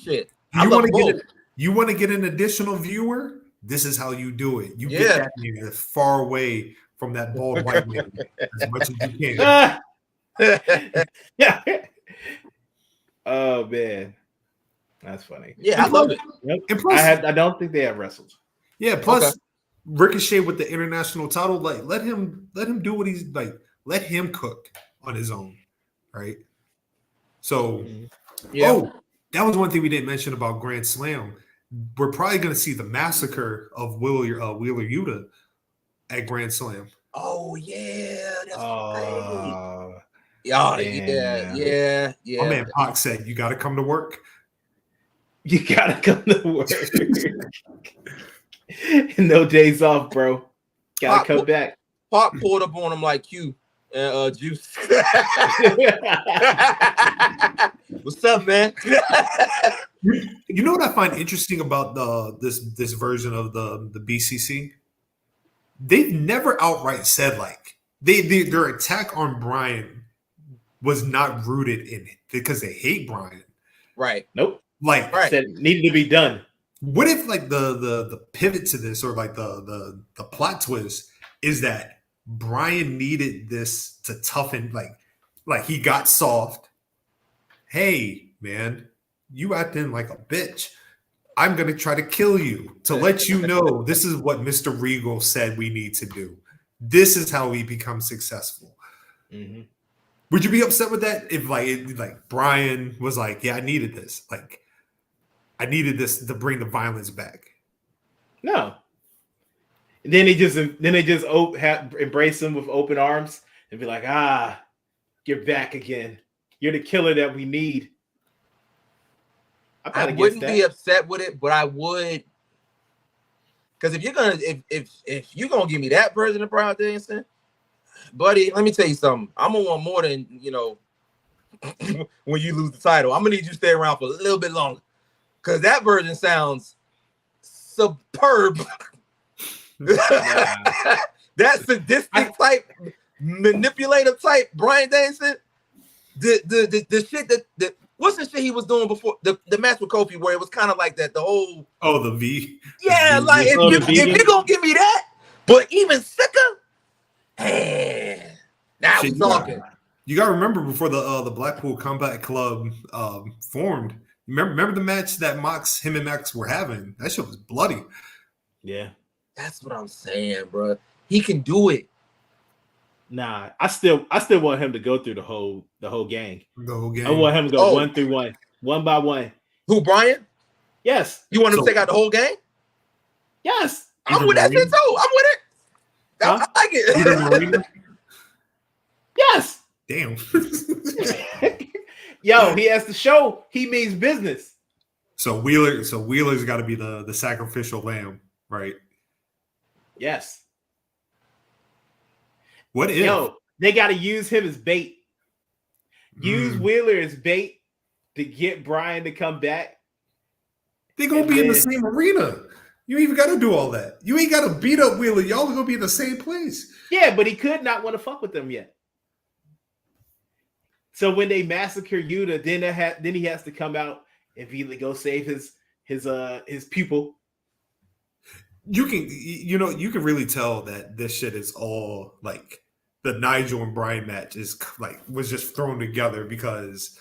shit. You want to get an additional viewer? This is how you do it. You get that nigga far away from that bald white man as much as you can. Yeah. Oh man, that's funny. Yeah, I love it. Yep. And plus, I don't think they have wrestled. Yeah. Plus, Ricochet with the international title, like let him do what he's like. Let him cook on his own, right? So. Yeah. Oh, that was one thing we didn't mention about Grand Slam. We're probably going to see the massacre of Wheeler Yuta at Grand Slam. Oh yeah, that's great. Yeah. My man Pac said, "You got to come to work. You got to come to work. No days off, bro. Got to come back." Pac pulled up on him like Q. Juice. What's up, man? You know what I find interesting about this version of the BCC? They've never outright said like their attack on Bryan was not rooted in it because they hate Bryan. Right. Nope. Like said it needed to be done. What if like the pivot to this or like the plot twist is that Bryan needed this to toughen, like he got soft. Hey, man, you acting like a bitch. I'm going to try to kill you to let you know this is what Mr. Regal said we need to do. This is how we become successful. Mm-hmm. Would you be upset with that if like Brian was like, yeah, I needed this. Like, I needed this to bring the violence back. No. Then they just embrace him with open arms and be like, you're back again. You're the killer that we need. I wouldn't be upset with it, but I would, because if you're gonna give me that version of Brian Danielson, buddy, let me tell you something. I'm gonna want more than when you lose the title. I'm gonna need you to stay around for a little bit longer, because that version sounds superb. That sadistic type, manipulative type Brian Danielson. The shit that what's the shit he was doing before the match with Kofi, where it was kind of like that, the whole the V. Yeah, the like if you're gonna give me that, but even sicker, now we're talking. You gotta remember before the Blackpool Combat Club formed. Remember the match that him and Max were having? That shit was bloody. Yeah. That's what I'm saying, bro. He can do it. Nah, I still want him to go through the whole gang. The whole gang. I want him to go one through one by one. Who, Brian? Yes. You want him to take out the whole gang? Yes. I'm with that shit too. I'm with it. I like it. Yes. Damn. Yo, he has to show he means business. So Wheeler's got to be the sacrificial lamb, right? Yes. What if? Yo, they got to use him as bait. Use Wheeler as bait to get Brian to come back. They're going to be in the same arena. You ain't even got to do all that. You ain't got to beat up Wheeler. Y'all are going to be in the same place. Yeah, but he could not want to fuck with them yet. So when they massacre Yuta, then he has to come out and go save his pupil. You can really tell that this shit is all like the Nigel and Brian match was just thrown together because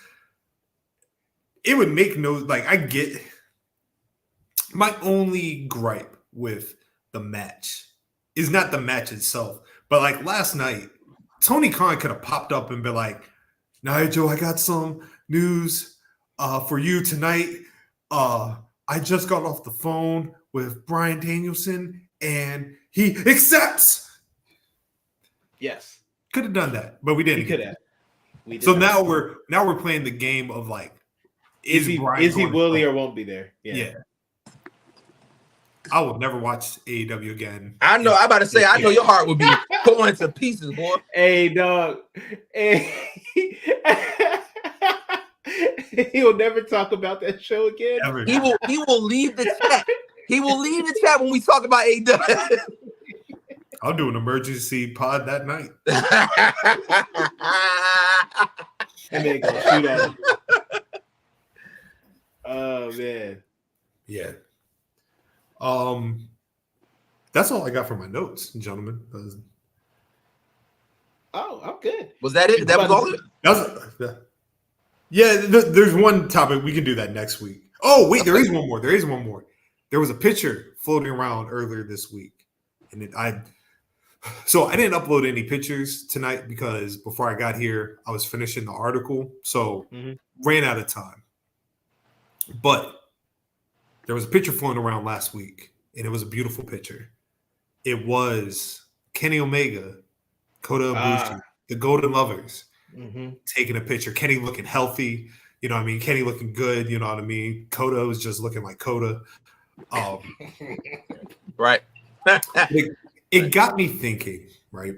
it would make I get my only gripe with the match is not the match itself, but like last night, Tony Khan could have popped up and been like, Nigel, I got some news for you tonight. I just got off the phone with Brian Danielson, and he accepts. Yes, could have done that, but we didn't. We could have. So now we're playing the game of like, is he Willie or won't be there? Yeah. I will never watch AEW again. I know. I'm about to say. I know your heart would be going to pieces, boy. Hey, dog. Hey. He'll never talk about that show again. Ever. He will leave the chat. He will leave the chat when we talk about AEW. I'll do an emergency pod that night. And then go shoot at him. Oh man. Yeah. That's all I got for my notes, gentlemen. Oh, I'm good. Was that it? That was all? Yeah, there's one topic. We can do that next week. Oh, wait, there is one more. There was a picture floating around earlier this week. And I didn't upload any pictures tonight because before I got here, I was finishing the article. So ran out of time. But there was a picture floating around last week, and it was a beautiful picture. It was Kenny Omega, Kota Ibushi, the Golden Lovers, taking a picture. Kenny looking healthy, you know what I mean? Kenny looking good, you know what I mean? Kota was just looking like Kota. Right. It got me thinking, right?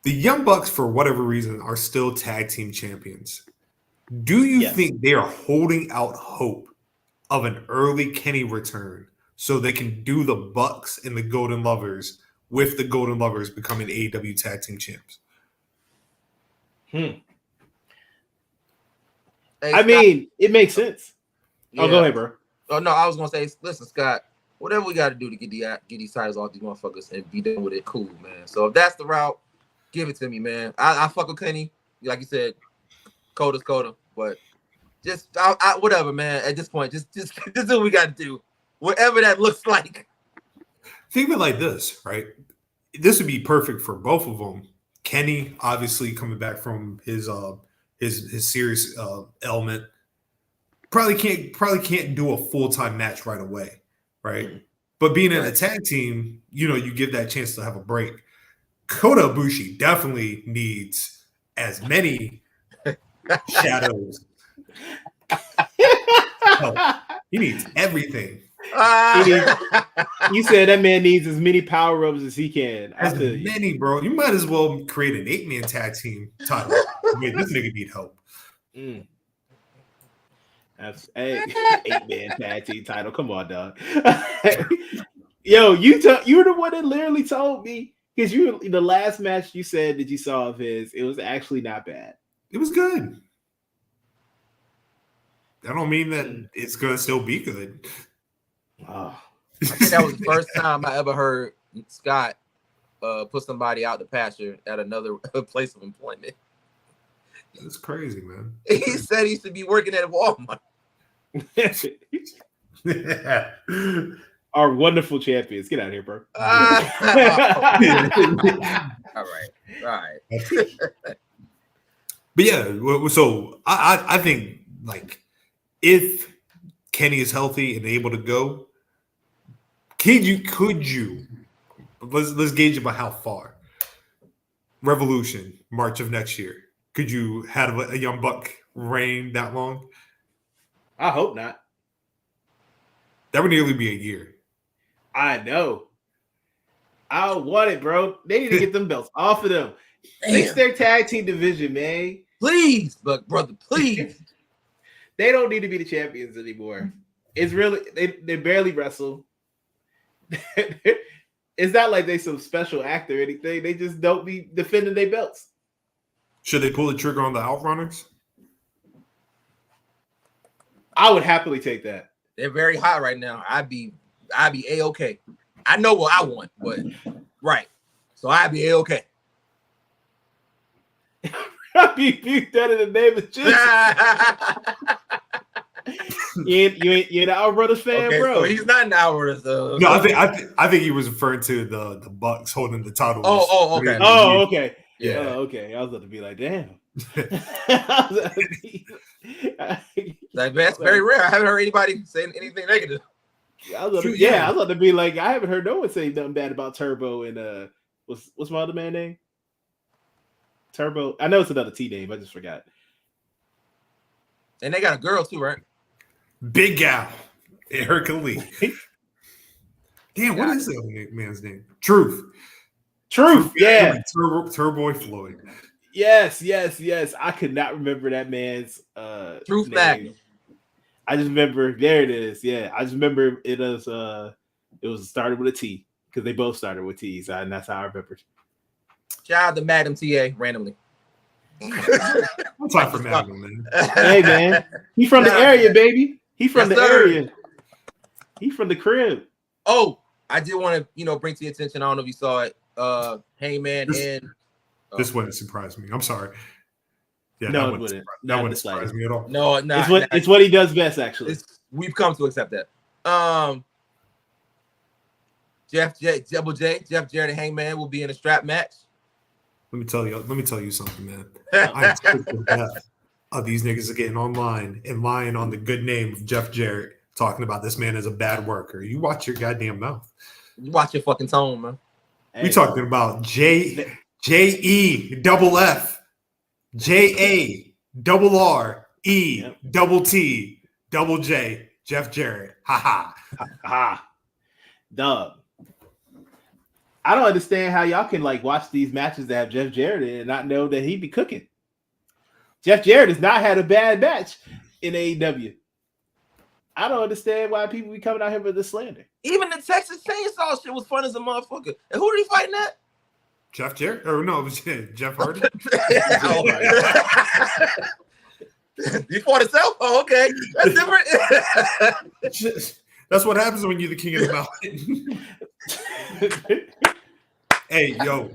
The Young Bucks, for whatever reason, are still tag team champions. Do you think they are holding out hope of an early Kenny return so they can do the Bucks and the Golden Lovers with the Golden Lovers becoming AEW tag team champs? Hey, I Scott, mean, it makes sense. yeah. Oh, go ahead, bro. Oh no, I was gonna say, listen, Scott, whatever we got to do to get these titles off these motherfuckers and be done with it, cool, man. So if that's the route, give it to me, man. I fuck with Kenny, like you said, Coda's Coda, but just whatever, man. At this point, just do what we got to do, whatever that looks like. Think of it like this, right? This would be perfect for both of them Kenny obviously coming back from his serious ailment. Probably can't do a full-time match right away, right? Mm. But being in a tag team, you give that chance to have a break. Kota Ibushi definitely needs as many shadows. He needs everything. You said that man needs as many power ups as he can. As many, bro. You might as well create an 8-man tag team title. Wait, this nigga need help. Mm. That's 8-man tag team title. Come on, dog. Yo, you're the one that literally told me, because the last match you said that you saw of his, it was actually not bad. It was good. That don't mean that it's gonna still be good. Oh. I think that was the first time I ever heard Scott put somebody out the pasture at another place of employment. It's crazy, man. He said he should be working at Walmart. Our wonderful champions. Get out of here, bro. All right. But yeah, so I think, like, if Kenny is healthy and able to go, could you let's gauge it by how far? Revolution, March of next year. Could you have a young buck reign that long? I hope not. That would nearly be a year. I know. I want it, bro. They need to get them belts off of them. Fix their tag team division, man. Please, but brother, please. They don't need to be the champions anymore. It's really they barely wrestle. It's not like they some special actor or anything. They just don't be defending their belts. Should they pull the trigger on the Outrunners? I would happily take that. They're very hot right now. I'd be A-okay. I know what I want, but right. So I'd be A-okay. I'd be that in the name of Jesus. You're the Outrunners fan, okay, bro. So he's not an Outrunners, though. No, I think he was referring to the Bucks holding the title. Oh, okay. Oh, okay. Yeah. Okay. I was about to be like, damn. Like, that's very rare. I haven't heard anybody saying anything negative. I was about to be like, I haven't heard no one say nothing bad about Turbo and what's my other man name? Turbo. I know it's another T name. I just forgot. And they got a girl too, right? Big Gal and Hercules. Damn, what is that man's name? Truth, yeah. Turbo Floyd. Yes. I could not remember that man's Truth name. Magnum. I just remember, there it is. Yeah, I just remember it was started with a T, because they both started with T's, and that's how I remember. Shout out to Madam TA randomly. I'm talking for Magnum, man. Hey, man, he from the area, baby. He from the area. He from the crib. Oh, I did want to, bring to your attention. I don't know if you saw it. Hangman and this wouldn't surprise me. I'm sorry. Yeah, no, it wouldn't. That wouldn't surprise me at all. No, it's what he does best, actually. We've come to accept that. Jeff Jarrett and Hangman will be in a strap match. Let me tell you something, man. I'm sick to death of these niggas getting online and lying on the good name of Jeff Jarrett, talking about this man as a bad worker. You watch your goddamn mouth. You watch your fucking tone, man. We talking about J-E-double-F, J-A-R-R-E-double-T-double-J, Jeff Jarrett. Ha ha. Dog. I don't understand how y'all can watch these matches that have Jeff Jarrett in and not know that he be cooking. Jeff Jarrett has not had a bad match in AEW. I don't understand why people be coming out here with this slander. Even the Texas Chainsaw shit was fun as a motherfucker. And who did he fighting at? Jeff Jarrett? Or no, it was Jeff Hardy. Oh my God. You fought himself? Oh, okay. That's different. That's what happens when you're the king of the mountain. Hey, yo,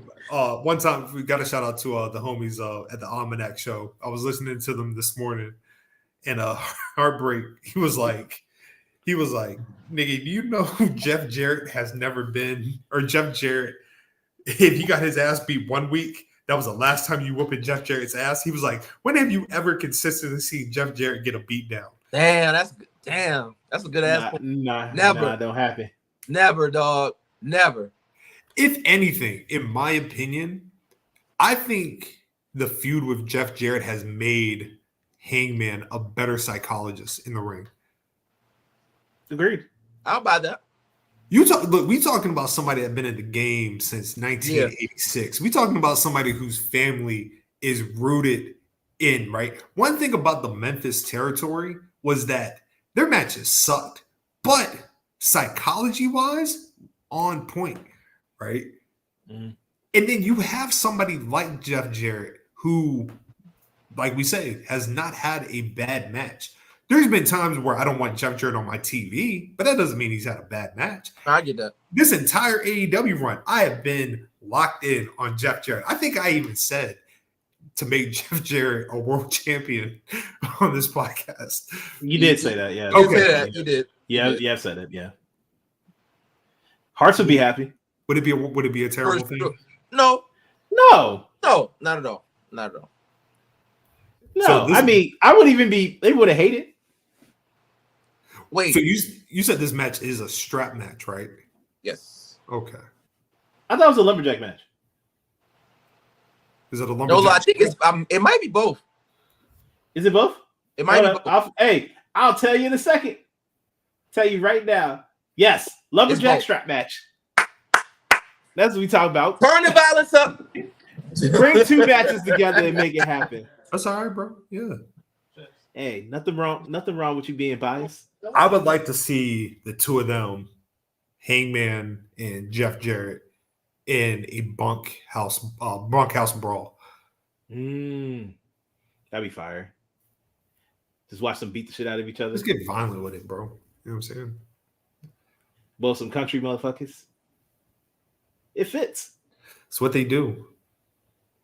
one time we got a shout out to the homies at the Almanac show. I was listening to them this morning, and Heartbreak, he was like, nigga, do you know who Jeff Jarrett has never been? Or Jeff Jarrett, if he got his ass beat 1 week, that was the last time you whooping Jeff Jarrett's ass. He was like, when have you ever consistently seen Jeff Jarrett get a beat down? Damn, that's a good ass point. Never. Don't happen. Never, dog. Never. If anything, in my opinion, I think the feud with Jeff Jarrett has made Hangman a better psychologist in the ring. Agreed. I'll buy that. Look, we talking about somebody that's been in the game since 1986. We talking about somebody whose family is rooted in, right? One thing about the Memphis territory was that their matches sucked, but psychology-wise, on point, right? And then you have somebody like Jeff Jarrett who, like we say, has not had a bad match. There's been times where I don't want Jeff Jarrett on my TV, but that doesn't mean he's had a bad match. I get that. This entire AEW run, I have been locked in on Jeff Jarrett. I think I even said to make Jeff Jarrett a world champion on this podcast. You did say that, yeah. Okay. You did. Yeah, you have said it, yeah. Hearts would be happy. Would it be a terrible thing? No, not at all. No. So I mean, I wouldn't even be. They would have hated. Wait. So you said this match is a strap match, right? Yes. Okay. I thought it was a lumberjack match. Is it a lumberjack? No, I think it might be both. Is it both? It might be both. I'll tell you in a second. Tell you right now. Yes, lumberjack strap match. That's what we talk about. Turn the violence up. Bring two matches together and make it happen. That's all right, bro. Yeah. Hey, nothing wrong with you being biased. I would like to see the two of them, Hangman and Jeff Jarrett, in a bunkhouse brawl. That'd be fire. Just watch them beat the shit out of each other. Let's get violent with it, bro. You know what I'm saying? Blow some country motherfuckers. It fits. It's what they do.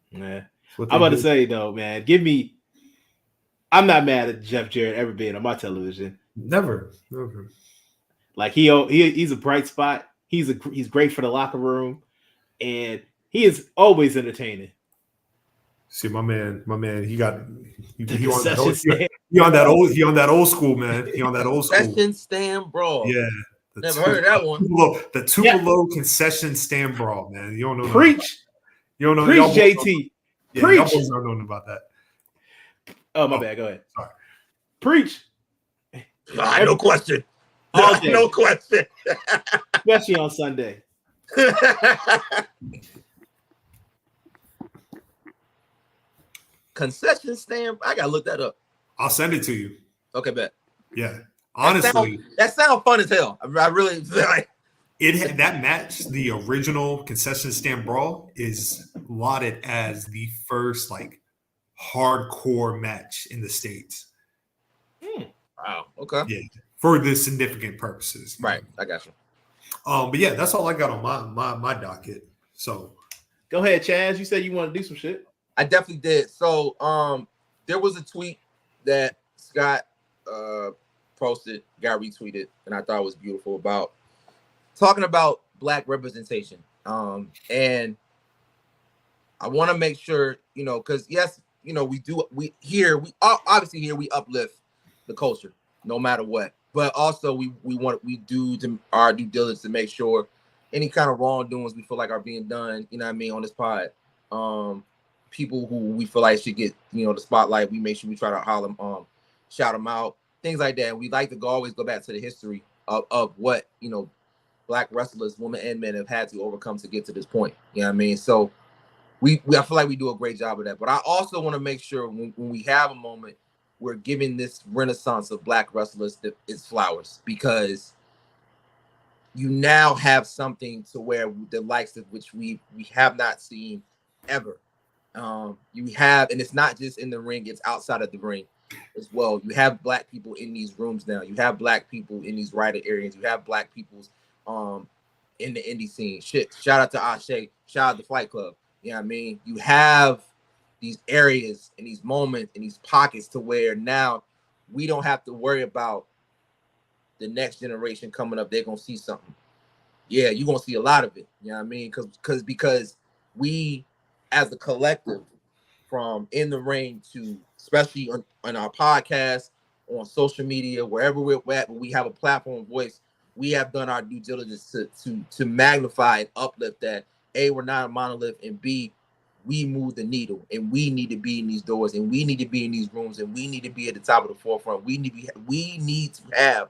Yeah. I'm about to say though, man, I'm not mad at Jeff Jarrett ever being on my television. Never. Like he's a bright spot. He's great for the locker room, and he is always entertaining. See, my man, he on that old school, man. He on that old school. Concession stand brawl. Yeah. Never heard of that one. The Tupelo concession stand brawl, man. You don't know. Preach. You don't know. Preach, JT. Preach. Y'all boys don't know about that. Oh, my bad. Go ahead. Sorry. Preach. No question. All day. No question. Especially on Sunday. Concession stand. I gotta look that up. I'll send it to you. Okay, bet. Yeah. Honestly, that sounds fun as hell. I really feel like that match, the original concession stand brawl, is lauded as the first like hardcore match in the States. Wow. Okay. Yeah, for the significant purposes. Right. I got you. But yeah, that's all I got on my docket. So go ahead, Chaz. You said you want to do some shit. I definitely did. So there was a tweet that Scott posted, got retweeted, and I thought it was beautiful about talking about Black representation. And I want to make sure, because yes, we obviously here we uplift the culture no matter what, but also we do our due diligence to make sure any kind of wrongdoings we feel like are being done, on this pod, people who we feel like should get the spotlight, we make sure we try to holler them, shout them out, things like that. We like to always go back to the history of what Black wrestlers, women and men, have had to overcome to get to this point. So I feel like we do a great job of that. But I also want to make sure when we have a moment, we're giving this renaissance of Black wrestlers its flowers, because you now have something to where the likes of which we have not seen ever. You have, and it's not just in the ring, it's outside of the ring as well. You have Black people in these rooms now. You have Black people in these writer areas. You have Black people's in the indie scene. Shout out to Ashe. Shout out to Fight Club. You have these areas and these moments and these pockets to where now we don't have to worry about the next generation coming up. They're gonna see something. Yeah, you're gonna see a lot of it. Because we as a collective, from in the ring to especially on our podcast, on social media, wherever we're at, we have a platform voice. We have done our due diligence to magnify and uplift that. A, we're not a monolith, and B, we move the needle, and we need to be in these doors, and we need to be in these rooms, and we need to be at the top of the forefront. We need to have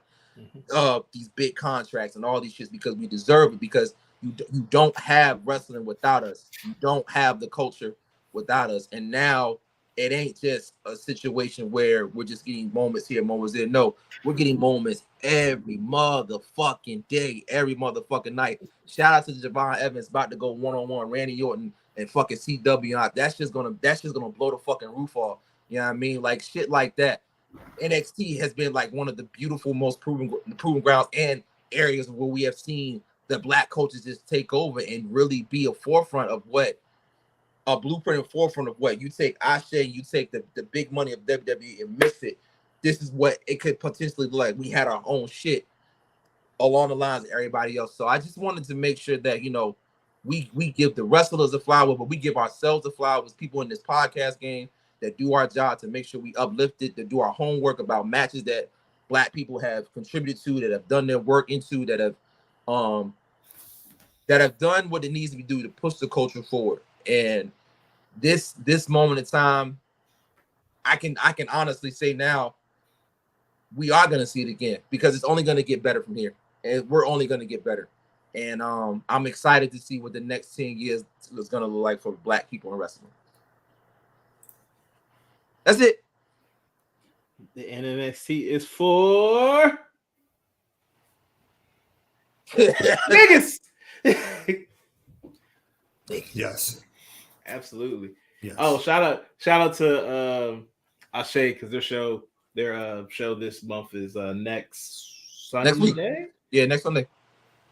these big contracts and all these shits because we deserve it. Because you don't have wrestling without us. You don't have the culture without us. And now it ain't just a situation where we're just getting moments here, moments there. No, we're getting moments every motherfucking day, every motherfucking night. Shout out to Javon Evans about to go one-on-one, Randy Orton and fucking CW. That's just gonna blow the fucking roof off. You know what I mean? Like shit like that. NXT has been like one of the beautiful, most proven grounds and areas where we have seen the black coaches just take over and really be a forefront of what a blueprint and forefront of what you take Ashe, you take the big money of WWE and mix it. This is what it could potentially look like. We had our own shit along the lines of everybody else. So I just wanted to make sure that, you know, we give the wrestlers a flower, but we give ourselves a flower as people in this podcast game that do our job to make sure we uplift it, to do our homework about matches that black people have contributed to, that have done their work into, that have done what it needs to be do to push the culture forward. And this moment in time, I can honestly say now we are going to see it again because it's only going to get better from here, and we're only going to get better. And I'm excited to see what the next 10 years is going to look like for black people in wrestling. That's it. The NXT is for niggas. Yes. Absolutely. Yes. Oh, shout out to Ashe because their show this month is next Sunday. Next week. Yeah, next Sunday.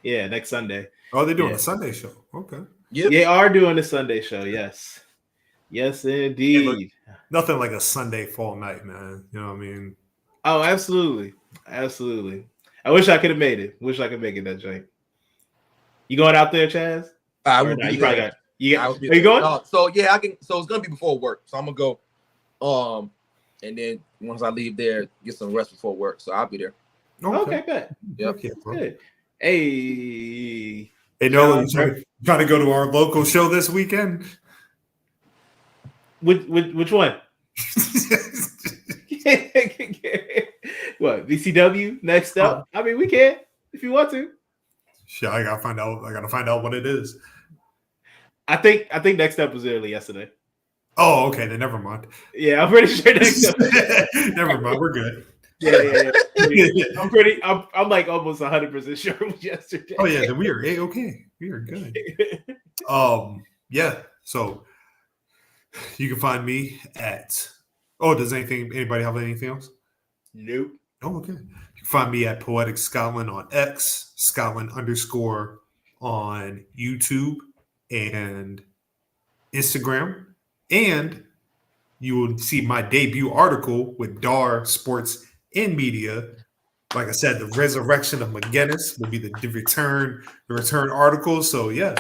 Yeah, next Sunday. Oh, they're doing a Sunday show. Okay. Yep. They are doing a Sunday show. Yes. Yes, indeed. Look, nothing like a Sunday fall night, man. You know what I mean? Oh, absolutely. Absolutely. I wish I could have made it. Wish I could make it that joint. You going out there, Chaz? I will be be there. Are you going? So yeah, I can. So it's gonna be before work. So I'm gonna go. And then once I leave there, get some rest before work. So I'll be there. Okay, good. Yep. Okay, bro. Good. Hey, Nolo, you trying to go to our local show this weekend? which one? What, VCW next up? I mean, we can if you want to. Shit, I gotta find out what it is. I think next up was early yesterday. Oh, okay, then never mind. Yeah, I'm pretty sure next up. Never mind, we're good. Yeah. I'm like almost 100% sure it was yesterday. Oh yeah, then we are okay. We are good. Yeah. So you can find me at. Oh, does anybody have anything else? Nope. Oh, okay. You can find me at PoeticScotland on X, Scotland _ on YouTube and Instagram. And you will see my debut article with DAR Sports and Media. Like I said, the resurrection of McGinnis will be the return article. So yeah,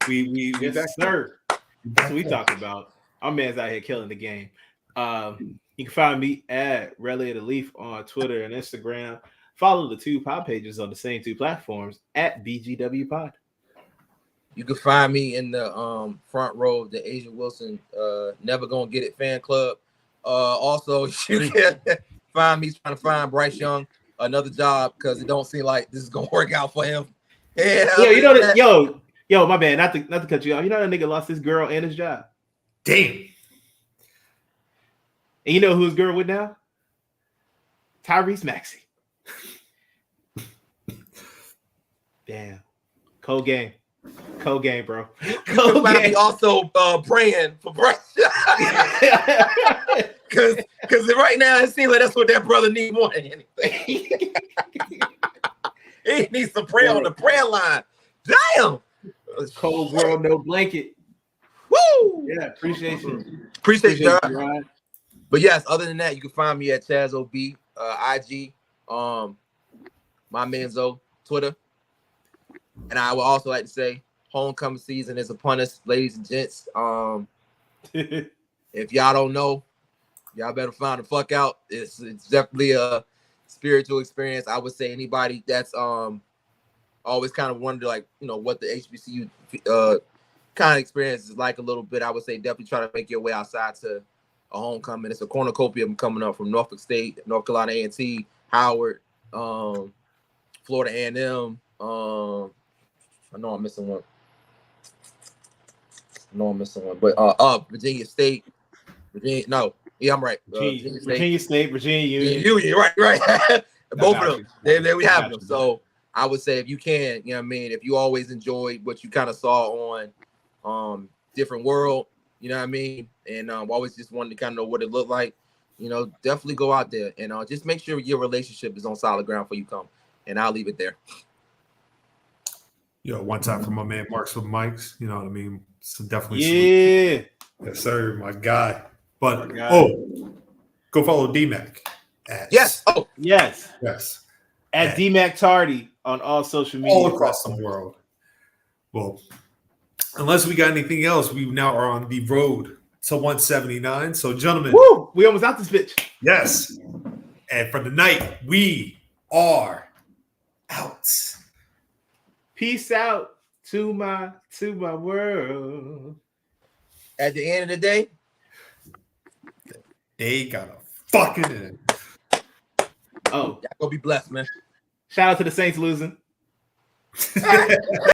we Yes, back sir. That's what we talking about. Our man's out here killing the game. You can find me at Raleoftheleaf on Twitter and Instagram. Follow the two pod pages on the same two platforms at bgwpod. You can find me in the front row of the Asia Wilson Never Gonna Get It fan club. Also, you can find me trying to find Bryce Young another job because it don't seem like this is gonna work out for him. Yeah, you know that. Yo, my bad. Not to cut you off. You know that nigga lost his girl and his job. Damn. And you know who his girl with now? Tyrese Maxey. Damn. Cold game, bro. Cold game. Also praying for Bryce. Because right now it seems like that's what that brother needs more than anything. He needs to pray on the prayer line. Damn. Cold world, no blanket. Woo! Yeah, appreciate you. Appreciate you, Ryan. But yes, other than that, you can find me at Chaz OB, IG, my Manzo, Twitter. And I would also like to say homecoming season is upon us, ladies and gents. If y'all don't know, y'all better find the fuck out. It's definitely a spiritual experience. I would say anybody that's always kind of wonder like, you know, what the HBCU kind of experience is like a little bit. I would say definitely try to make your way outside to a homecoming. It's a cornucopia of them coming up from Norfolk State, North Carolina A&T, Howard, Florida A&M. I know I'm missing one. But Virginia State, I'm right. Virginia State, Virginia Union. Right. Both of them. There we have them. So I would say if you can, you know what I mean, if you always enjoyed what you kind of saw on Different World, you know what I mean, and always just wanted to kind of know what it looked like, you know, definitely go out there and just make sure your relationship is on solid ground before you come. And I'll leave it there. Yo, one time for my man Marks with Mics, you know what I mean? So definitely Yeah. Yes, sir, my guy. But go follow DMac. Yes. Yes. At At DMacTardy on all social media. all across the world. Well, unless we got anything else, we now are on the road to 179. So, gentlemen. Woo! We almost out this bitch. Yes. And for the night, we are out. Peace out to my world. At the end of the day, they got a fucking end. Oh, y'all go be blessed, man. shout out to the Saints losing.